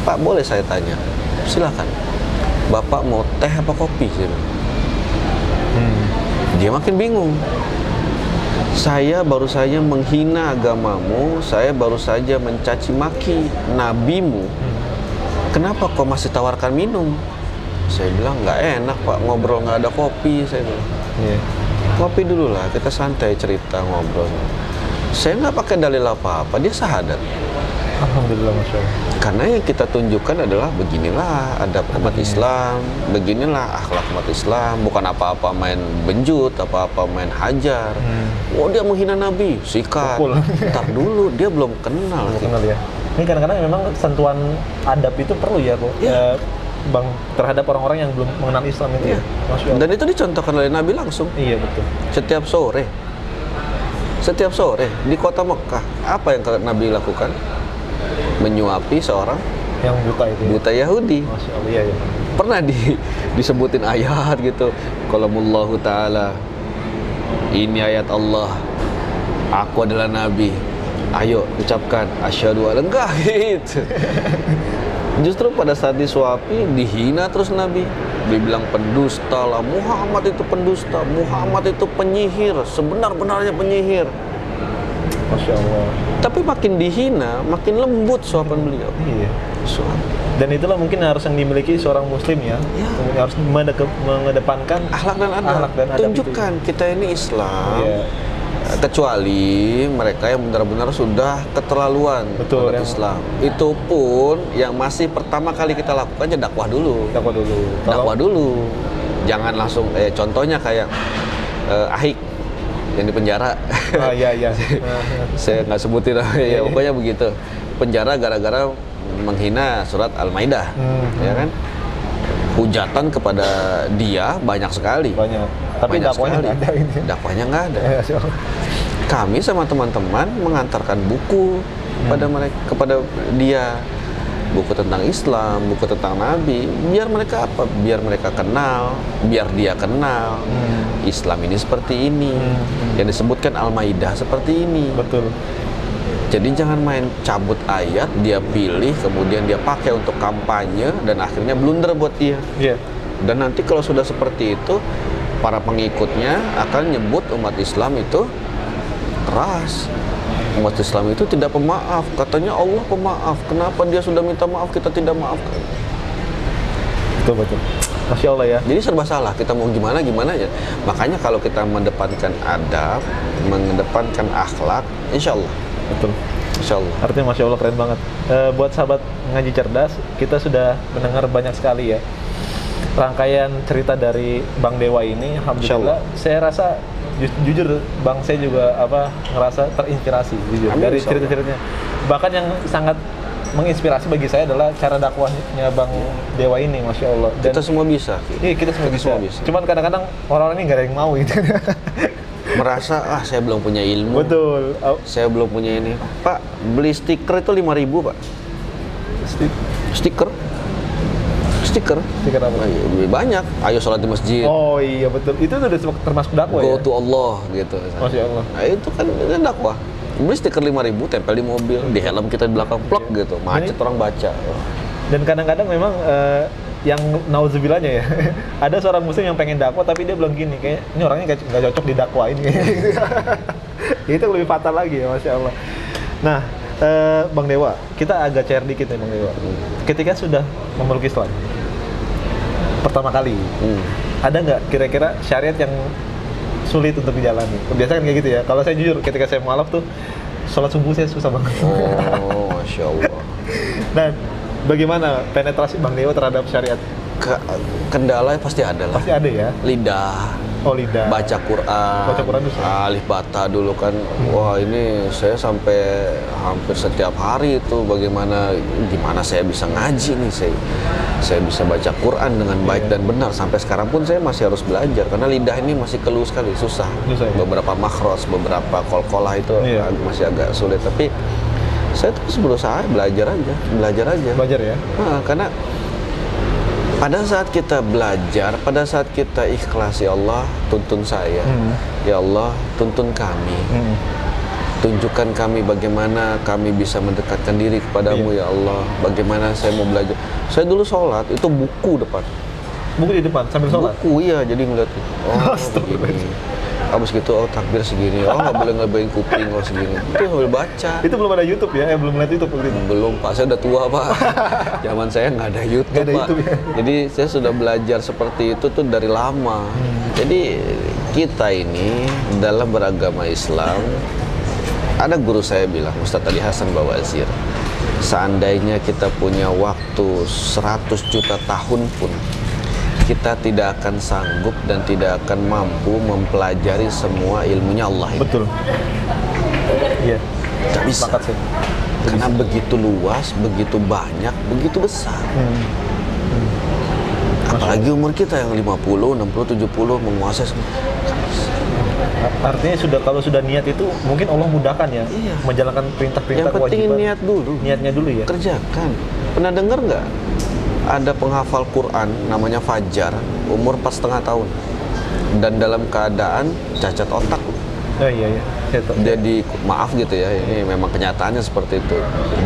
Pak, boleh saya tanya? Silakan. Bapak mau teh apa kopi? Saya bilang. Dia makin bingung. Saya baru saja menghina agamamu, saya baru saja mencaci maki nabimu. Kenapa kau masih tawarkan minum? Saya bilang, nggak enak Pak, ngobrol nggak ada kopi. Saya bilang, Iya. kopi dulu lah, kita santai cerita ngobrol. Saya nggak pakai dalil apa-apa, dia syahadat. Alhamdulillah, Masya Allah. Karena yang kita tunjukkan adalah beginilah adab umat Islam, beginilah akhlak umat Islam, bukan apa-apa main benjut, apa-apa main hajar. Oh, dia menghina Nabi, sikat. Pukul. Ntar dulu, dia belum kenal. Belum kenal ya. Ini kadang-kadang memang sentuhan adab itu perlu ya, kok. Iya. Bang, terhadap orang-orang yang belum mengenal Islam itu. Iya. Masya Allah. Dan itu dicontohkan oleh Nabi langsung. Iya, betul. Setiap sore di kota Mekah, apa yang Nabi lakukan? Menyuapi seorang Yang buta itu ya. buta Yahudi. Masya Allah, iya, iya. Pernah disebutin ayat gitu. Qalamullahu ta'ala, ini ayat Allah, aku adalah Nabi, ayo ucapkan asyhadu alla enggak gitu. Justru pada saat disuapi dihina terus Nabi. Dibilang pendusta lah, Muhammad itu pendusta, Muhammad itu penyihir, sebenar-benarnya penyihir. Masya Allah. Tapi makin dihina, makin lembut suapan beliau. Iya. Suap. Dan itulah mungkin harus yang dimiliki seorang muslim ya. Harus mengedepankan Akhlak dan adab. Akhlak dan adab Tunjukkan kita ini Islam. Iya. Kecuali mereka yang benar-benar sudah keterlaluan Betul, terhadap yang- Islam. Itu pun yang masih pertama kali kita lakukan ya dakwah dulu. Dakwah dulu. Dakwah dulu. Jangan langsung contohnya kayak Ahik yang di penjara. Ah, iya, iya. Saya nggak sebutin ya, pokoknya begitu. Penjara gara-gara menghina surat Al-Maidah, ya kan? Hujatan kepada dia banyak sekali. Banyak. Tapi Banyak dakwahnya sekali. nggak ada ini. Dakwahnya nggak ada. Masya Allah. Kami sama teman-teman mengantarkan buku pada mereka, kepada dia, buku tentang Islam, buku tentang Nabi, biar mereka apa? Biar mereka kenal, biar dia kenal Islam ini seperti ini, yang disebutkan Al-Maidah seperti ini. Betul. Jadi jangan main cabut ayat, dia pilih, kemudian dia pakai untuk kampanye, dan akhirnya blunder buat dia. Iya. Dan nanti kalau sudah seperti itu, para pengikutnya akan nyebut umat Islam itu keras. Umat Islam itu tidak pemaaf. Katanya Allah pemaaf. Kenapa dia sudah minta maaf, kita tidak maafkan? Betul, betul. Masya Allah ya. Jadi serba salah. Kita mau gimana ya. Makanya kalau kita mengedepankan adab, mengedepankan akhlak, insya Allah. Betul. Insya Allah. Artinya Masya Allah keren banget. Buat sahabat ngaji cerdas, kita sudah mendengar banyak sekali ya rangkaian cerita dari Bang Dewa ini. Alhamdulillah, saya rasa jujur Bang, saya juga ngerasa terinspirasi jujur Amin, dari insya Allah. cerita-ceritanya. Bahkan yang sangat menginspirasi bagi saya adalah cara dakwahnya Bang Dewa ini, Masya Allah. Dan Kita semua bisa. iya, kita semua Kita bisa. semua bisa. Cuman kadang-kadang orang-orang ini nggak ada yang mau gitu. Merasa, saya belum punya ilmu. Betul. Saya belum punya ini. Pak, beli stiker itu 5.000 Pak. Stiker? Stiker? Stiker apa? Lebih banyak. Ayo sholat di masjid. Oh iya betul. Itu tuh udah termasuk dakwah Go ya. to Allah gitu. Masya Allah. Nah, itu kan dakwah. Beli stiker 5.000, tempel di mobil, di helm kita di belakang, plek gitu. Macet orang baca. Dan kadang-kadang memang yang nauzubillahnya ya, ada seorang muslim yang pengen dakwah tapi dia bilang gini, kayak ini orangnya nggak cocok didakwain kayaknya. Itu lebih fatal lagi ya, Masya Allah. Nah, Bang Dewa, kita agak cair dikit nih Bang Dewa. Ketika sudah memeluk Islam pertama kali, ada nggak kira-kira syariat yang sulit untuk dijalani? Biasanya kan kayak gitu ya. Kalau saya jujur, ketika saya mualaf tuh sholat subuh saya susah banget. Oh, Masya Allah. Dan bagaimana penetrasi Bang Dewa terhadap syariat? Kendala pasti ada lah. Pasti ada ya. Lidah. Oh, lidah. Baca Quran. Baca Quran dulu. Alif bata dulu kan. Wah, ini saya sampai hampir setiap hari itu bagaimana gimana saya bisa ngaji nih, saya bisa baca Quran dengan baik dan benar. Sampai sekarang pun saya masih harus belajar karena lidah ini masih keluh sekali, susah. Susah, ya? Beberapa makros, beberapa kol-kolah itu Iya. masih agak sulit, tapi Saya terus berusaha belajar aja. Belajar ya. Nah, karena pada saat kita belajar, pada saat kita ikhlas, ya Allah tuntun saya, ya Allah tuntun kami, tunjukkan kami bagaimana kami bisa mendekatkan diri kepadamu, ya Allah. Bagaimana saya mau belajar. Saya dulu sholat itu buku depan. Buku di depan sambil sholat. Buku iya, jadi ngeliat begini. Abis gitu, oh takbir segini, oh nggak boleh ngelebayin kuping, oh segini. Itu sambil baca. Itu belum ada YouTube ya? Belum lihat YouTube waktu itu. Belum Pak, saya udah tua Pak. Zaman saya nggak ada YouTube Nggak ada Pak. YouTube, ya? Jadi saya sudah belajar seperti itu tuh dari lama. Jadi kita ini dalam beragama Islam, ada guru saya bilang, Ustadz Ali Hasan Bawazir, seandainya kita punya waktu 100 juta tahun pun, kita tidak akan sanggup dan tidak akan mampu mempelajari semua ilmunya Allah ini. Betul. Iya. Tidak bisa. Sepakat sih. Karena begitu luas, begitu banyak, begitu besar. Apalagi umur kita yang 50, 60, 70 menguasai semua. Artinya kalau sudah niat itu mungkin Allah mudahkan ya, Iya. menjalankan perintah-perintah Yang penting kewajiban. niat dulu. Niatnya dulu ya. Kerjakan. Pernah dengar nggak? Ada penghafal Quran namanya Fajar, umur 4,5 tahun, dan dalam keadaan cacat otak. Oh iya. Jadi maaf gitu ya, ini memang kenyataannya seperti itu.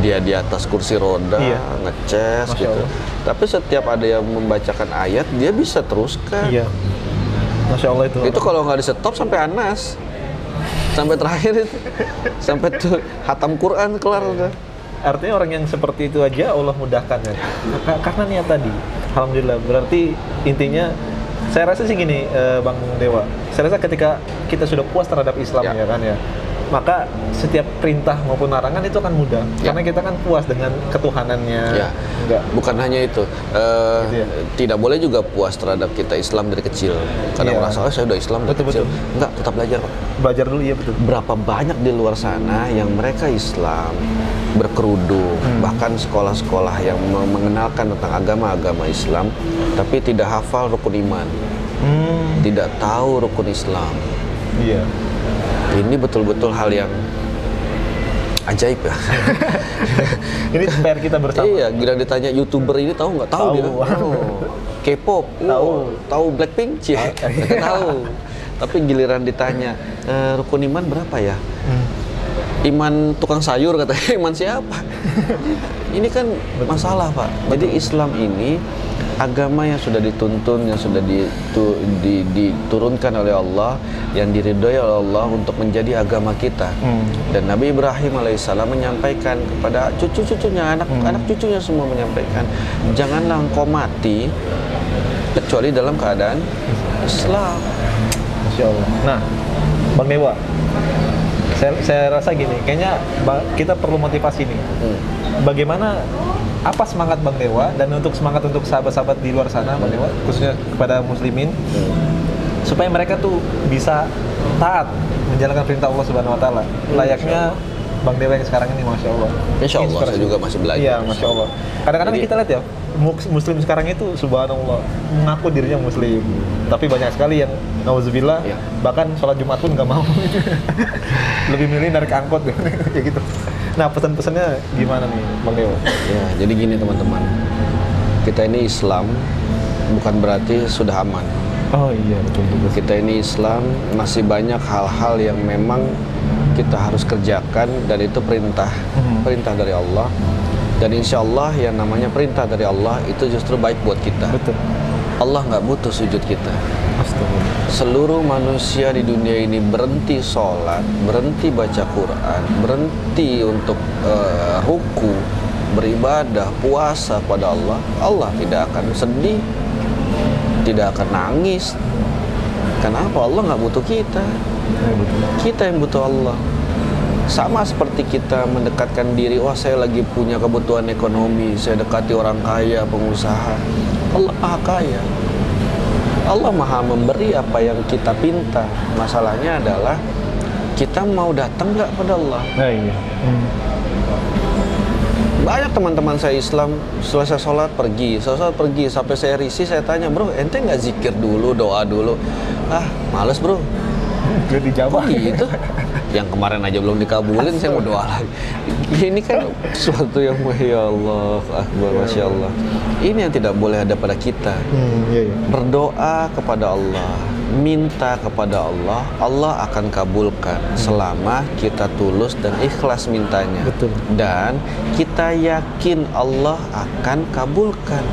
Dia di atas kursi roda, Iya. ngeces Masya gitu. Allah. Tapi setiap ada yang membacakan ayat, dia bisa teruskan. Iya. Masya Allah itu. Itu kalau nggak di stop sampai Anas, sampai terakhir itu, sampai tuh hatam Quran kelar udah. Artinya orang yang seperti itu aja Allah mudahkan kan? Karena niat tadi. Alhamdulillah. Berarti intinya saya rasa sih gini, Bang Dewa. Saya rasa ketika kita sudah puas terhadap Islam ya kan ya, maka setiap perintah maupun larangan itu akan mudah. Karena kita kan puas dengan ketuhanannya. Ya. Enggak. Bukan hanya itu, Gitu ya? tidak boleh juga puas terhadap kita Islam dari kecil. Kadang Iya. merasa, oh saya udah Islam dari Betul, kecil. betul. Enggak, tetap belajar Pak. Belajar dulu, iya betul. Berapa banyak di luar sana yang mereka Islam, berkerudung, bahkan sekolah-sekolah yang mengenalkan tentang agama-agama Islam, tapi tidak hafal rukun iman, tidak tahu rukun Islam. Iya. Ini betul-betul hal yang ajaib ya. Ini PR kita bersama. Iya, gila ditanya YouTuber ini tahu nggak? Tahu Tahu. dia. K-pop, tahu Blackpink, tahu. Tapi giliran ditanya rukun iman berapa ya? Iman tukang sayur katanya, iman siapa? Ini kan masalah Pak. Jadi Islam ini agama yang sudah dituntun, yang sudah diturunkan oleh Allah, yang diridhoi oleh Allah untuk menjadi agama kita. Dan Nabi Ibrahim alaihissalam menyampaikan kepada cucu-cucunya, anak cucunya semua menyampaikan, janganlah engkau mati kecuali dalam keadaan Islam. Masya Allah. Nah, Bang Dewa, saya rasa gini, kayaknya kita perlu motivasi nih. Bagaimana, apa semangat Bang Dewa dan untuk semangat untuk sahabat-sahabat di luar sana, Bang Dewa, khususnya kepada muslimin, supaya mereka tuh bisa taat menjalankan perintah Allah Subhanahu Wa Taala, layaknya Bang Dewa yang sekarang ini, Masya Allah. Insya Allah, saya juga masih belajar. Iya, Masya Allah. Kadang-kadang Jadi- kita lihat ya, muslim sekarang itu Subhanallah mengaku dirinya muslim, tapi banyak sekali yang nauzubillah, Iya. bahkan sholat Jumat pun nggak mau. Lebih milih narik angkot kayak gitu. Nah, pesan-pesannya gimana nih, Bang Dewa? Ya, jadi gini teman-teman, kita ini Islam bukan berarti sudah aman. Oh iya, betul. Kita ini Islam, masih banyak hal-hal yang memang kita harus kerjakan, dan itu perintah dari Allah. Dan insya Allah yang namanya perintah dari Allah itu justru baik buat kita. Betul. Allah nggak butuh sujud kita. Astagfirullah. Seluruh manusia di dunia ini berhenti sholat, berhenti baca Quran, berhenti untuk ruku, beribadah, puasa pada Allah. Allah tidak akan sedih, tidak akan nangis. Kenapa? Allah nggak butuh kita. Kita yang butuh Allah. Sama seperti kita mendekatkan diri, wah saya lagi punya kebutuhan ekonomi, saya dekati orang kaya, pengusaha. Allah maha kaya. Allah maha memberi apa yang kita pinta. Masalahnya adalah kita mau datang nggak pada Allah. Nah, iya. Banyak teman-teman saya Islam selesai sholat pergi, sampai saya risih, saya tanya, bro ente nggak zikir dulu, doa dulu? Ah males bro. Gak dijawab. Gitu. yang kemarin aja belum dikabulin, saya mau doa lagi. Ini kan suatu yang ya Allah, akbar, masya Allah. Ini yang tidak boleh ada pada kita. Iya. Berdoa kepada Allah, minta kepada Allah, Allah akan kabulkan selama kita tulus dan ikhlas mintanya. Betul. Dan kita yakin Allah akan kabulkan.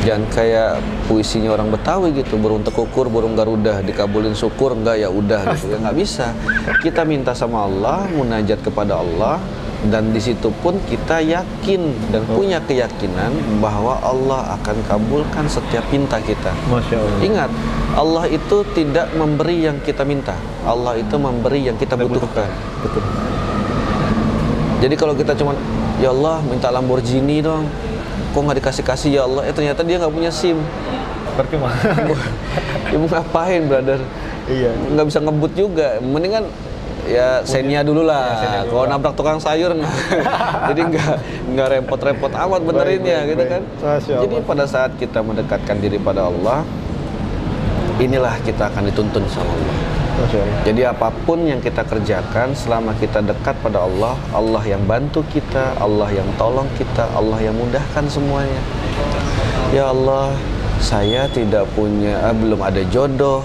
Jangan kayak puisinya orang Betawi gitu, burung tekukur, burung garuda, dikabulin syukur enggak ya udah gitu. Ya nggak bisa. Kita minta sama Allah, munajat kepada Allah, dan di situ pun kita yakin dan punya keyakinan bahwa Allah akan kabulkan setiap minta kita. Masya Allah. Ingat, Allah itu tidak memberi yang kita minta. Allah itu memberi yang kita butuhkan. Betul. Jadi kalau kita cuma, ya Allah minta Lamborghini dong, kok nggak dikasih-kasih ya Allah, ternyata dia nggak punya SIM. Percuma. Ya mau ngapain, brother? Iya. Nggak bisa ngebut juga. Mendingan ya Xenia dulu lah. Kalau nabrak tukang sayur jadi nggak repot-repot amat benerinnya, gitu kan. Jadi pada saat kita mendekatkan diri pada Allah, inilah kita akan dituntun sama Allah. Jadi apapun yang kita kerjakan selama kita dekat pada Allah, Allah yang bantu kita, Allah yang tolong kita, Allah yang mudahkan semuanya. Ya Allah, saya tidak punya, belum ada jodoh.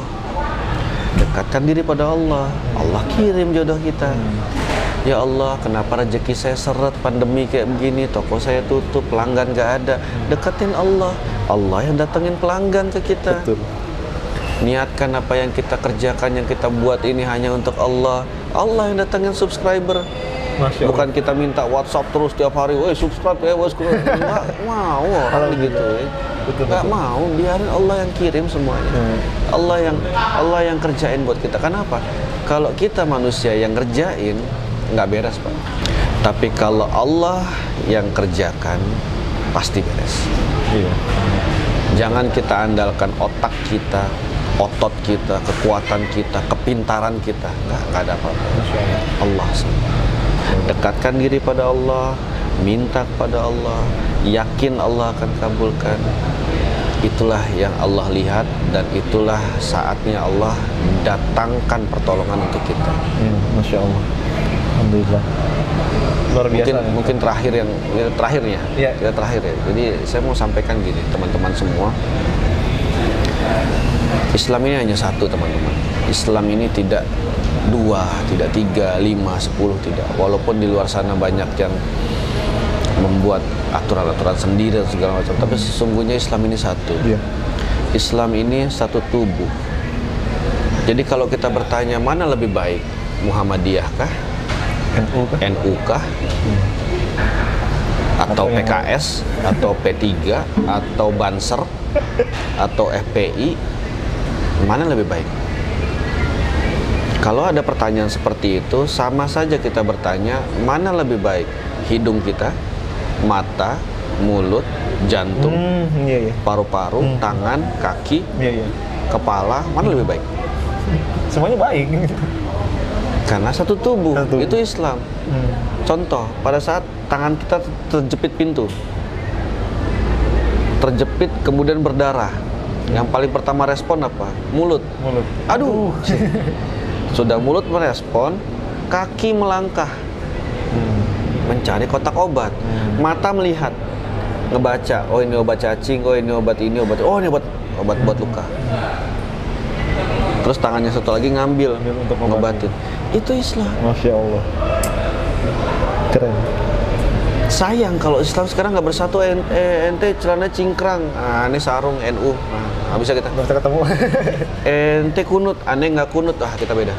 Dekatkan diri pada Allah, Allah kirim jodoh kita. Ya Allah, kenapa rezeki saya seret, pandemi kayak begini, toko saya tutup, pelanggan gak ada. Deketin Allah, Allah yang datengin pelanggan ke kita. Betul. Niatkan apa yang kita kerjakan, yang kita buat ini hanya untuk Allah. Allah yang datangin subscriber. Bukan kita minta WhatsApp terus tiap hari, woi subscribe ya, nggak mau orang gitu. Nggak mau, biarin Allah yang kirim semuanya. Allah yang kerjain buat kita. Kenapa? Kalau kita manusia yang kerjain, nggak beres, Pak. Tapi kalau Allah yang kerjakan, pasti beres. Iya. Jangan kita andalkan otak kita, otot kita, kekuatan kita, kepintaran kita. Nggak ada apa-apa. Allah saja. Dekatkan diri pada Allah, minta kepada Allah, yakin Allah akan kabulkan. Itulah yang Allah lihat, dan itulah saatnya Allah datangkan pertolongan untuk kita. Masya Allah. Alhamdulillah. Luar biasa. Mungkin terakhirnya. Iya. Ya, terakhir ya. Jadi saya mau sampaikan gini, teman-teman semua. Islam ini hanya satu, teman-teman. Islam ini tidak 2, tidak 3, 5, 10, tidak. Walaupun di luar sana banyak yang membuat aturan-aturan sendiri dan segala macam, tapi sesungguhnya Islam ini satu. Iya. Islam ini satu tubuh. Jadi kalau kita bertanya mana lebih baik, Muhammadiyah kah? NU kah? Atau PKS, atau P3, atau Banser, atau FPI, mana lebih baik? Kalau ada pertanyaan seperti itu, sama saja kita bertanya, mana lebih baik? Hidung kita, mata, mulut, jantung, paru-paru, tangan, kaki, kepala, mana lebih baik? Semuanya baik. Karena satu tubuh, itu Islam. Contoh, pada saat tangan kita terjepit pintu, terjepit kemudian berdarah, yang paling pertama respon apa? Mulut. Aduh. Sudah mulut merespon, kaki melangkah mencari kotak obat, mata melihat, ngebaca, oh ini obat cacing, oh ini obat ini, oh ini obat buat luka. Terus tangannya satu lagi ngambil untuk ngobatin. Itu Islam. Masya Allah. Keren. Sayang kalau Islam sekarang nggak bersatu, ente celana cingkrang, ini sarung NU, nggak bisa kita. Nggak bisa ketemu. Ente kunut, aneh nggak kunut, kita beda.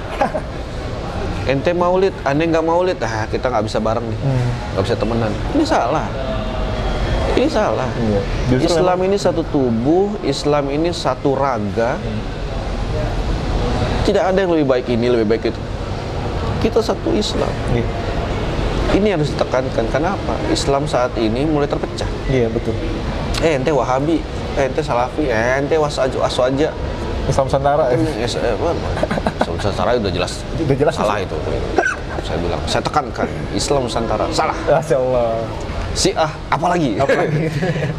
Ente maulid, aneh nggak maulid, kita nggak bisa bareng nih, nggak bisa temenan. Ini salah. Ini salah. Islam ini satu tubuh, Islam ini satu raga. Tidak ada yang lebih baik ini, lebih baik itu. Kita satu Islam. Ini harus ditekankan. Kenapa? Islam saat ini mulai terpecah. Iya, betul. Ente Wahabi, ente Salafi, ente Waswaja. Islam Nusantara. Islam Nusantara udah jelas salah itu. Saya bilang, saya tekankan Islam Nusantara salah. Masya Allah. Syiah apalagi.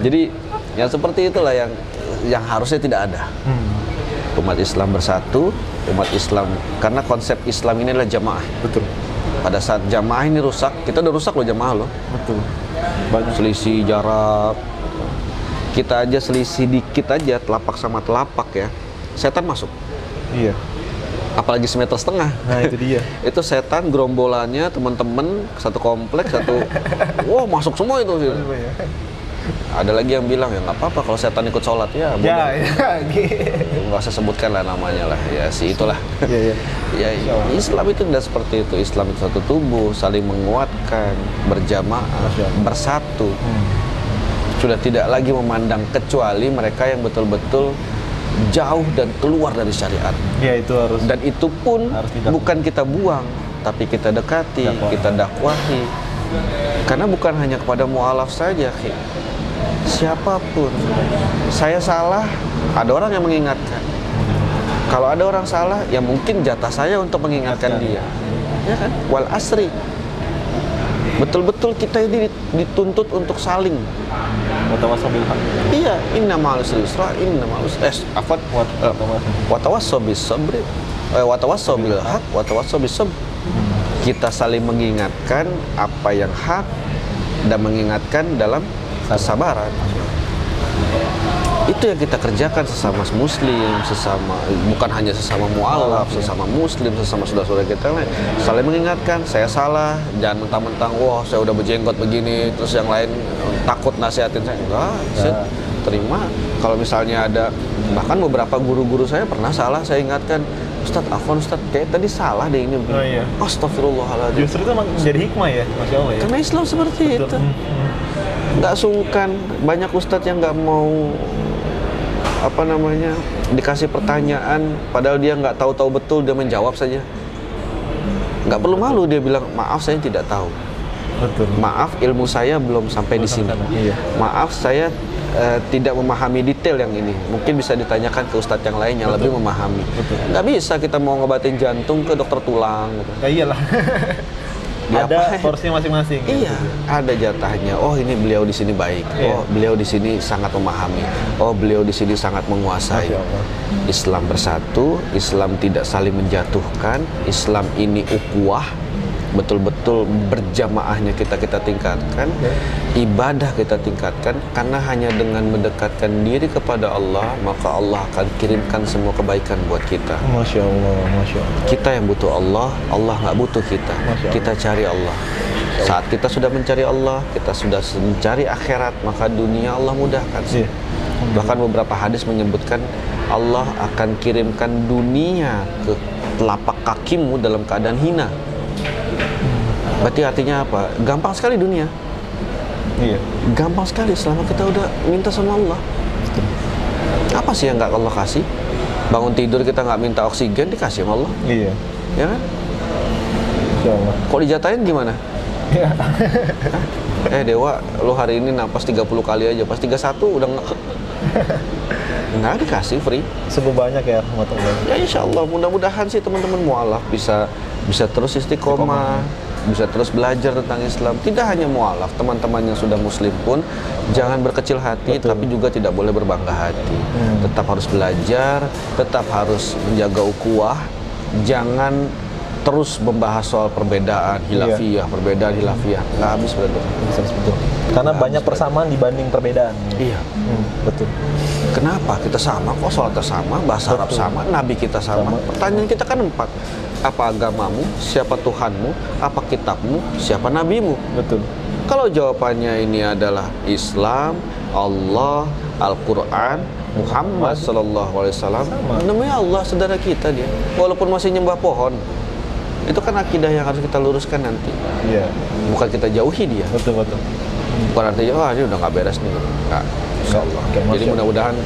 Jadi yang seperti itulah yang harusnya tidak ada. Umat Islam bersatu, umat Islam, karena konsep Islam ini adalah jamaah. Betul. Pada saat jamaah ini rusak, kita udah rusak loh jamaah loh. Betul. Banyak. Selisih jarak, kita aja selisih dikit aja, telapak sama telapak ya, setan masuk. Iya. Apalagi semeter setengah. Nah itu dia. Itu setan gerombolannya teman-teman satu kompleks wow masuk semua itu. Ada lagi yang bilang ya nggak apa-apa kalau setan ikut sholat ya. Ya, Nggak usah sebutkan lah namanya lah ya si itulah. Iya. Ya Islam itu tidak seperti itu. Islam itu satu tubuh, saling menguatkan, berjamaah, bersatu. Sudah tidak lagi memandang kecuali mereka yang betul-betul jauh dan keluar dari syariat. Ya itu harus. Dan itu pun bukan kita buang, tapi kita dekati, kita dakwahi. Karena bukan hanya kepada mu'alaf saja, siapapun. Saya salah, ada orang yang mengingatkan. Kalau ada orang salah, ya mungkin jatah saya untuk mengingatkan dia. Ya kan? Wal asri. Betul-betul kita ini dituntut untuk saling. Watawassaw bil haq. Iya, inna ma'al usri yusra, inna ma'al usri watawassaw bis sabri, watawassaw bil haq, watawassaw bis sabr. Kita saling mengingatkan apa yang hak dan mengingatkan dalam kesabaran. Itu yang kita kerjakan sesama muslim, bukan hanya sesama mu'alaf, sesama muslim, sesama saudara-saudara kita lain. Saling mengingatkan, saya salah, jangan mentang-mentang, wah saya udah berjenggot begini, terus yang lain takut nasihatin saya. Enggak, saya terima. Kalau misalnya ada, bahkan beberapa guru-guru saya pernah salah, saya ingatkan, Ustadz, afwan Ustadz, kayak tadi salah deh ini. Oh iya. Astagfirullahaladzim. Justru itu menjadi hikmah ya, Masya Allah ya. Karena Islam seperti itu. Nggak sungkan, banyak Ustadz yang nggak mau dikasih pertanyaan, padahal dia nggak tahu-tahu betul, dia menjawab saja. Nggak perlu malu, dia bilang, maaf saya tidak tahu. Betul. Maaf ilmu saya belum sampai di sini. Iya. Maaf saya tidak memahami detail yang ini. Mungkin bisa ditanyakan ke ustadz yang lain yang lebih memahami. Nggak bisa kita mau ngobatin jantung ke dokter tulang. Gitu. Ya iyalah. Ada porsinya masing-masing. Iya, ada jatahnya. Oh ini beliau di sini baik. Iya. Oh beliau di sini sangat memahami. Oh beliau di sini sangat menguasai. Islam bersatu, Islam tidak saling menjatuhkan. Islam ini ukhuwah. Betul-betul berjamaahnya kita tingkatkan, ibadah kita tingkatkan, karena hanya dengan mendekatkan diri kepada Allah maka Allah akan kirimkan semua kebaikan buat kita. Masya Allah, Masya Allah. Kita yang butuh Allah, Allah nggak butuh kita. Kita cari Allah. Saat kita sudah mencari Allah, kita sudah mencari akhirat, maka dunia Allah mudahkan. Bahkan beberapa hadis menyebutkan Allah akan kirimkan dunia ke telapak kakimu dalam keadaan hina. Berarti artinya apa? Gampang sekali dunia. Iya. Gampang sekali selama kita udah minta sama Allah. Apa sih yang nggak Allah kasih? Bangun tidur kita nggak minta oksigen, dikasih sama Allah. Iya. Ya kan? Insya Allah. Kok dijatahin gimana? Iya. Dewa, lo hari ini napas 30 kali aja, pas 31 udah nggak dikasih free. Sebanyak ya rahmatullah. Ya insya Allah, mudah-mudahan sih teman-teman mu'alaf bisa terus istiqomah, bisa terus belajar tentang Islam. Tidak hanya mu'alaf, teman-teman yang sudah muslim pun jangan berkecil hati. Betul. Tapi juga tidak boleh berbangga hati. Tetap harus belajar, tetap harus menjaga ukhuwah. Jangan terus membahas soal perbedaan hilafiyah, perbedaan hilafiyah. Nggak habis berarti. Betul. Karena banyak persamaan dibanding perbedaan. Iya. Betul. Kenapa kita sama? Kok sholatnya sama, bahasa Arab sama, nabi kita sama. Pertanyaan kita kan 4. Apa agamamu? Siapa Tuhanmu? Apa kitabmu? Siapa nabimu? Betul. Kalau jawabannya ini adalah Islam, Allah, Al-Quran, Muhammad Sallallahu Alaihi Wasallam, namanya Allah saudara kita dia. Walaupun masih nyembah pohon, itu kan akidah yang harus kita luruskan nanti. Iya. Bukan kita jauhi dia. Betul. Bukan artinya, ini udah nggak beres nih. Nggak. Insyaallah. Jadi mudah-mudahan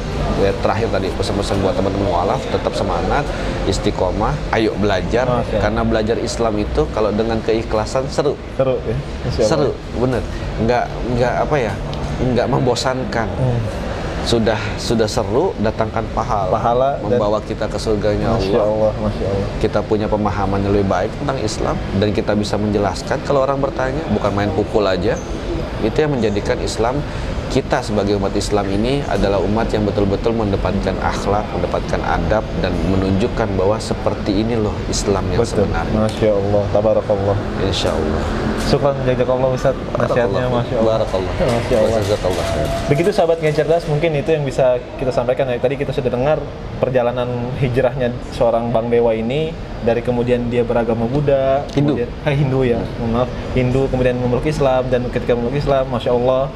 ya, terakhir tadi pesan-pesan buat teman-teman mu'alaf, tetap semangat, istiqomah, ayo belajar. Karena belajar Islam itu kalau dengan keikhlasan seru ya. Seru, bener. Nggak membosankan. Sudah seru, datangkan pahala membawa kita ke surganya Allah. Masya Allah. Kita punya pemahaman yang lebih baik tentang Islam dan kita bisa menjelaskan kalau orang bertanya, bukan main pukul aja. Itu yang menjadikan Islam kita sebagai umat Islam ini adalah umat yang betul-betul mendapatkan akhlak, mendapatkan adab, dan menunjukkan bahwa seperti ini loh Islam yang sebenarnya. Masya Allah, tabarakallah. Insya Allah. Syukran jazakallah Ustaz nasihatnya, Masya Allah. Barakallah. Masya Allah. Jazakallah. Begitu sahabat Nggak Cerdas, mungkin itu yang bisa kita sampaikan. Tadi kita sudah dengar perjalanan hijrahnya seorang Bang Dewa ini, dari kemudian dia beragama Buddha, Hindu. Hindu ya, maaf, Hindu, kemudian memeluk Islam, dan ketika memeluk Islam, Masya Allah,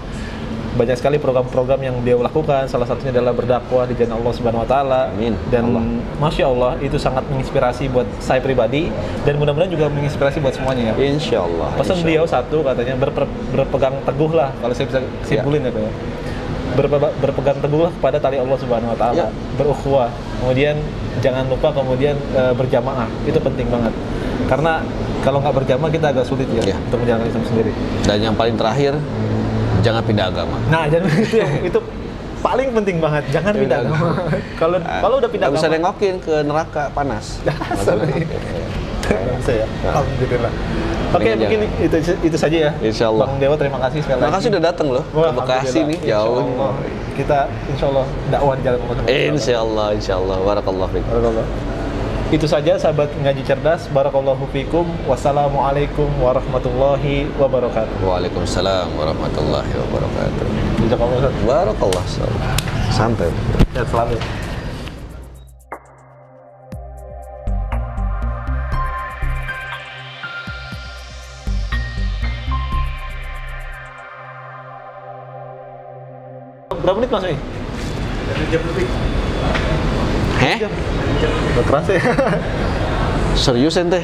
banyak sekali program-program yang dia lakukan. Salah satunya adalah berdakwah di jalan Allah Subhanahu Wa Taala. Amin. Dan Allah. Masya Allah, itu sangat menginspirasi buat saya pribadi, dan mudah-mudahan juga menginspirasi buat semuanya ya. Insya Allah. Pesan insya beliau Allah. satu, katanya berpegang teguh lah, kalau saya bisa simpulin ya Pak ya. Berpegang teguhlah kepada tali Allah Subhanahu Wa Taala, Ya. berukhuwah, kemudian jangan lupa kemudian berjamaah, itu penting banget. Karena kalau nggak berjamaah kita agak sulit ya, Ya. untuk menjalankan Islam sendiri. Dan yang paling terakhir, jangan pindah agama. Nah, jadi itu paling penting banget, jangan pindah agama. Kalau udah pindah Nggak bisa agama, nengokin ke neraka panas. sorry. Nggak bisa ya. Alhamdulillah. Oke, Mendingan mungkin itu saja ya. Insya Allah. Bang Dewa, terima kasih sekali lagi. Makasih udah datang loh Wah, ke Bekasi nih, alhamdulillah. jauh. Insya Allah. Kita insya Allah dakwah di jalan Allah. Insya Allah. Barakallah fiik. Barakallah. Itu saja sahabat Ngaji Cerdas. Barakallahu fikum. Wassalamualaikum warahmatullahi wabarakatuh. Waalaikumsalam warahmatullahi wabarakatuh. Jazakallah Ustaz. Barakallah. Santai. Sehat selalu. Berapa menit Mas? Heh? Udah keras ya. Serius ente?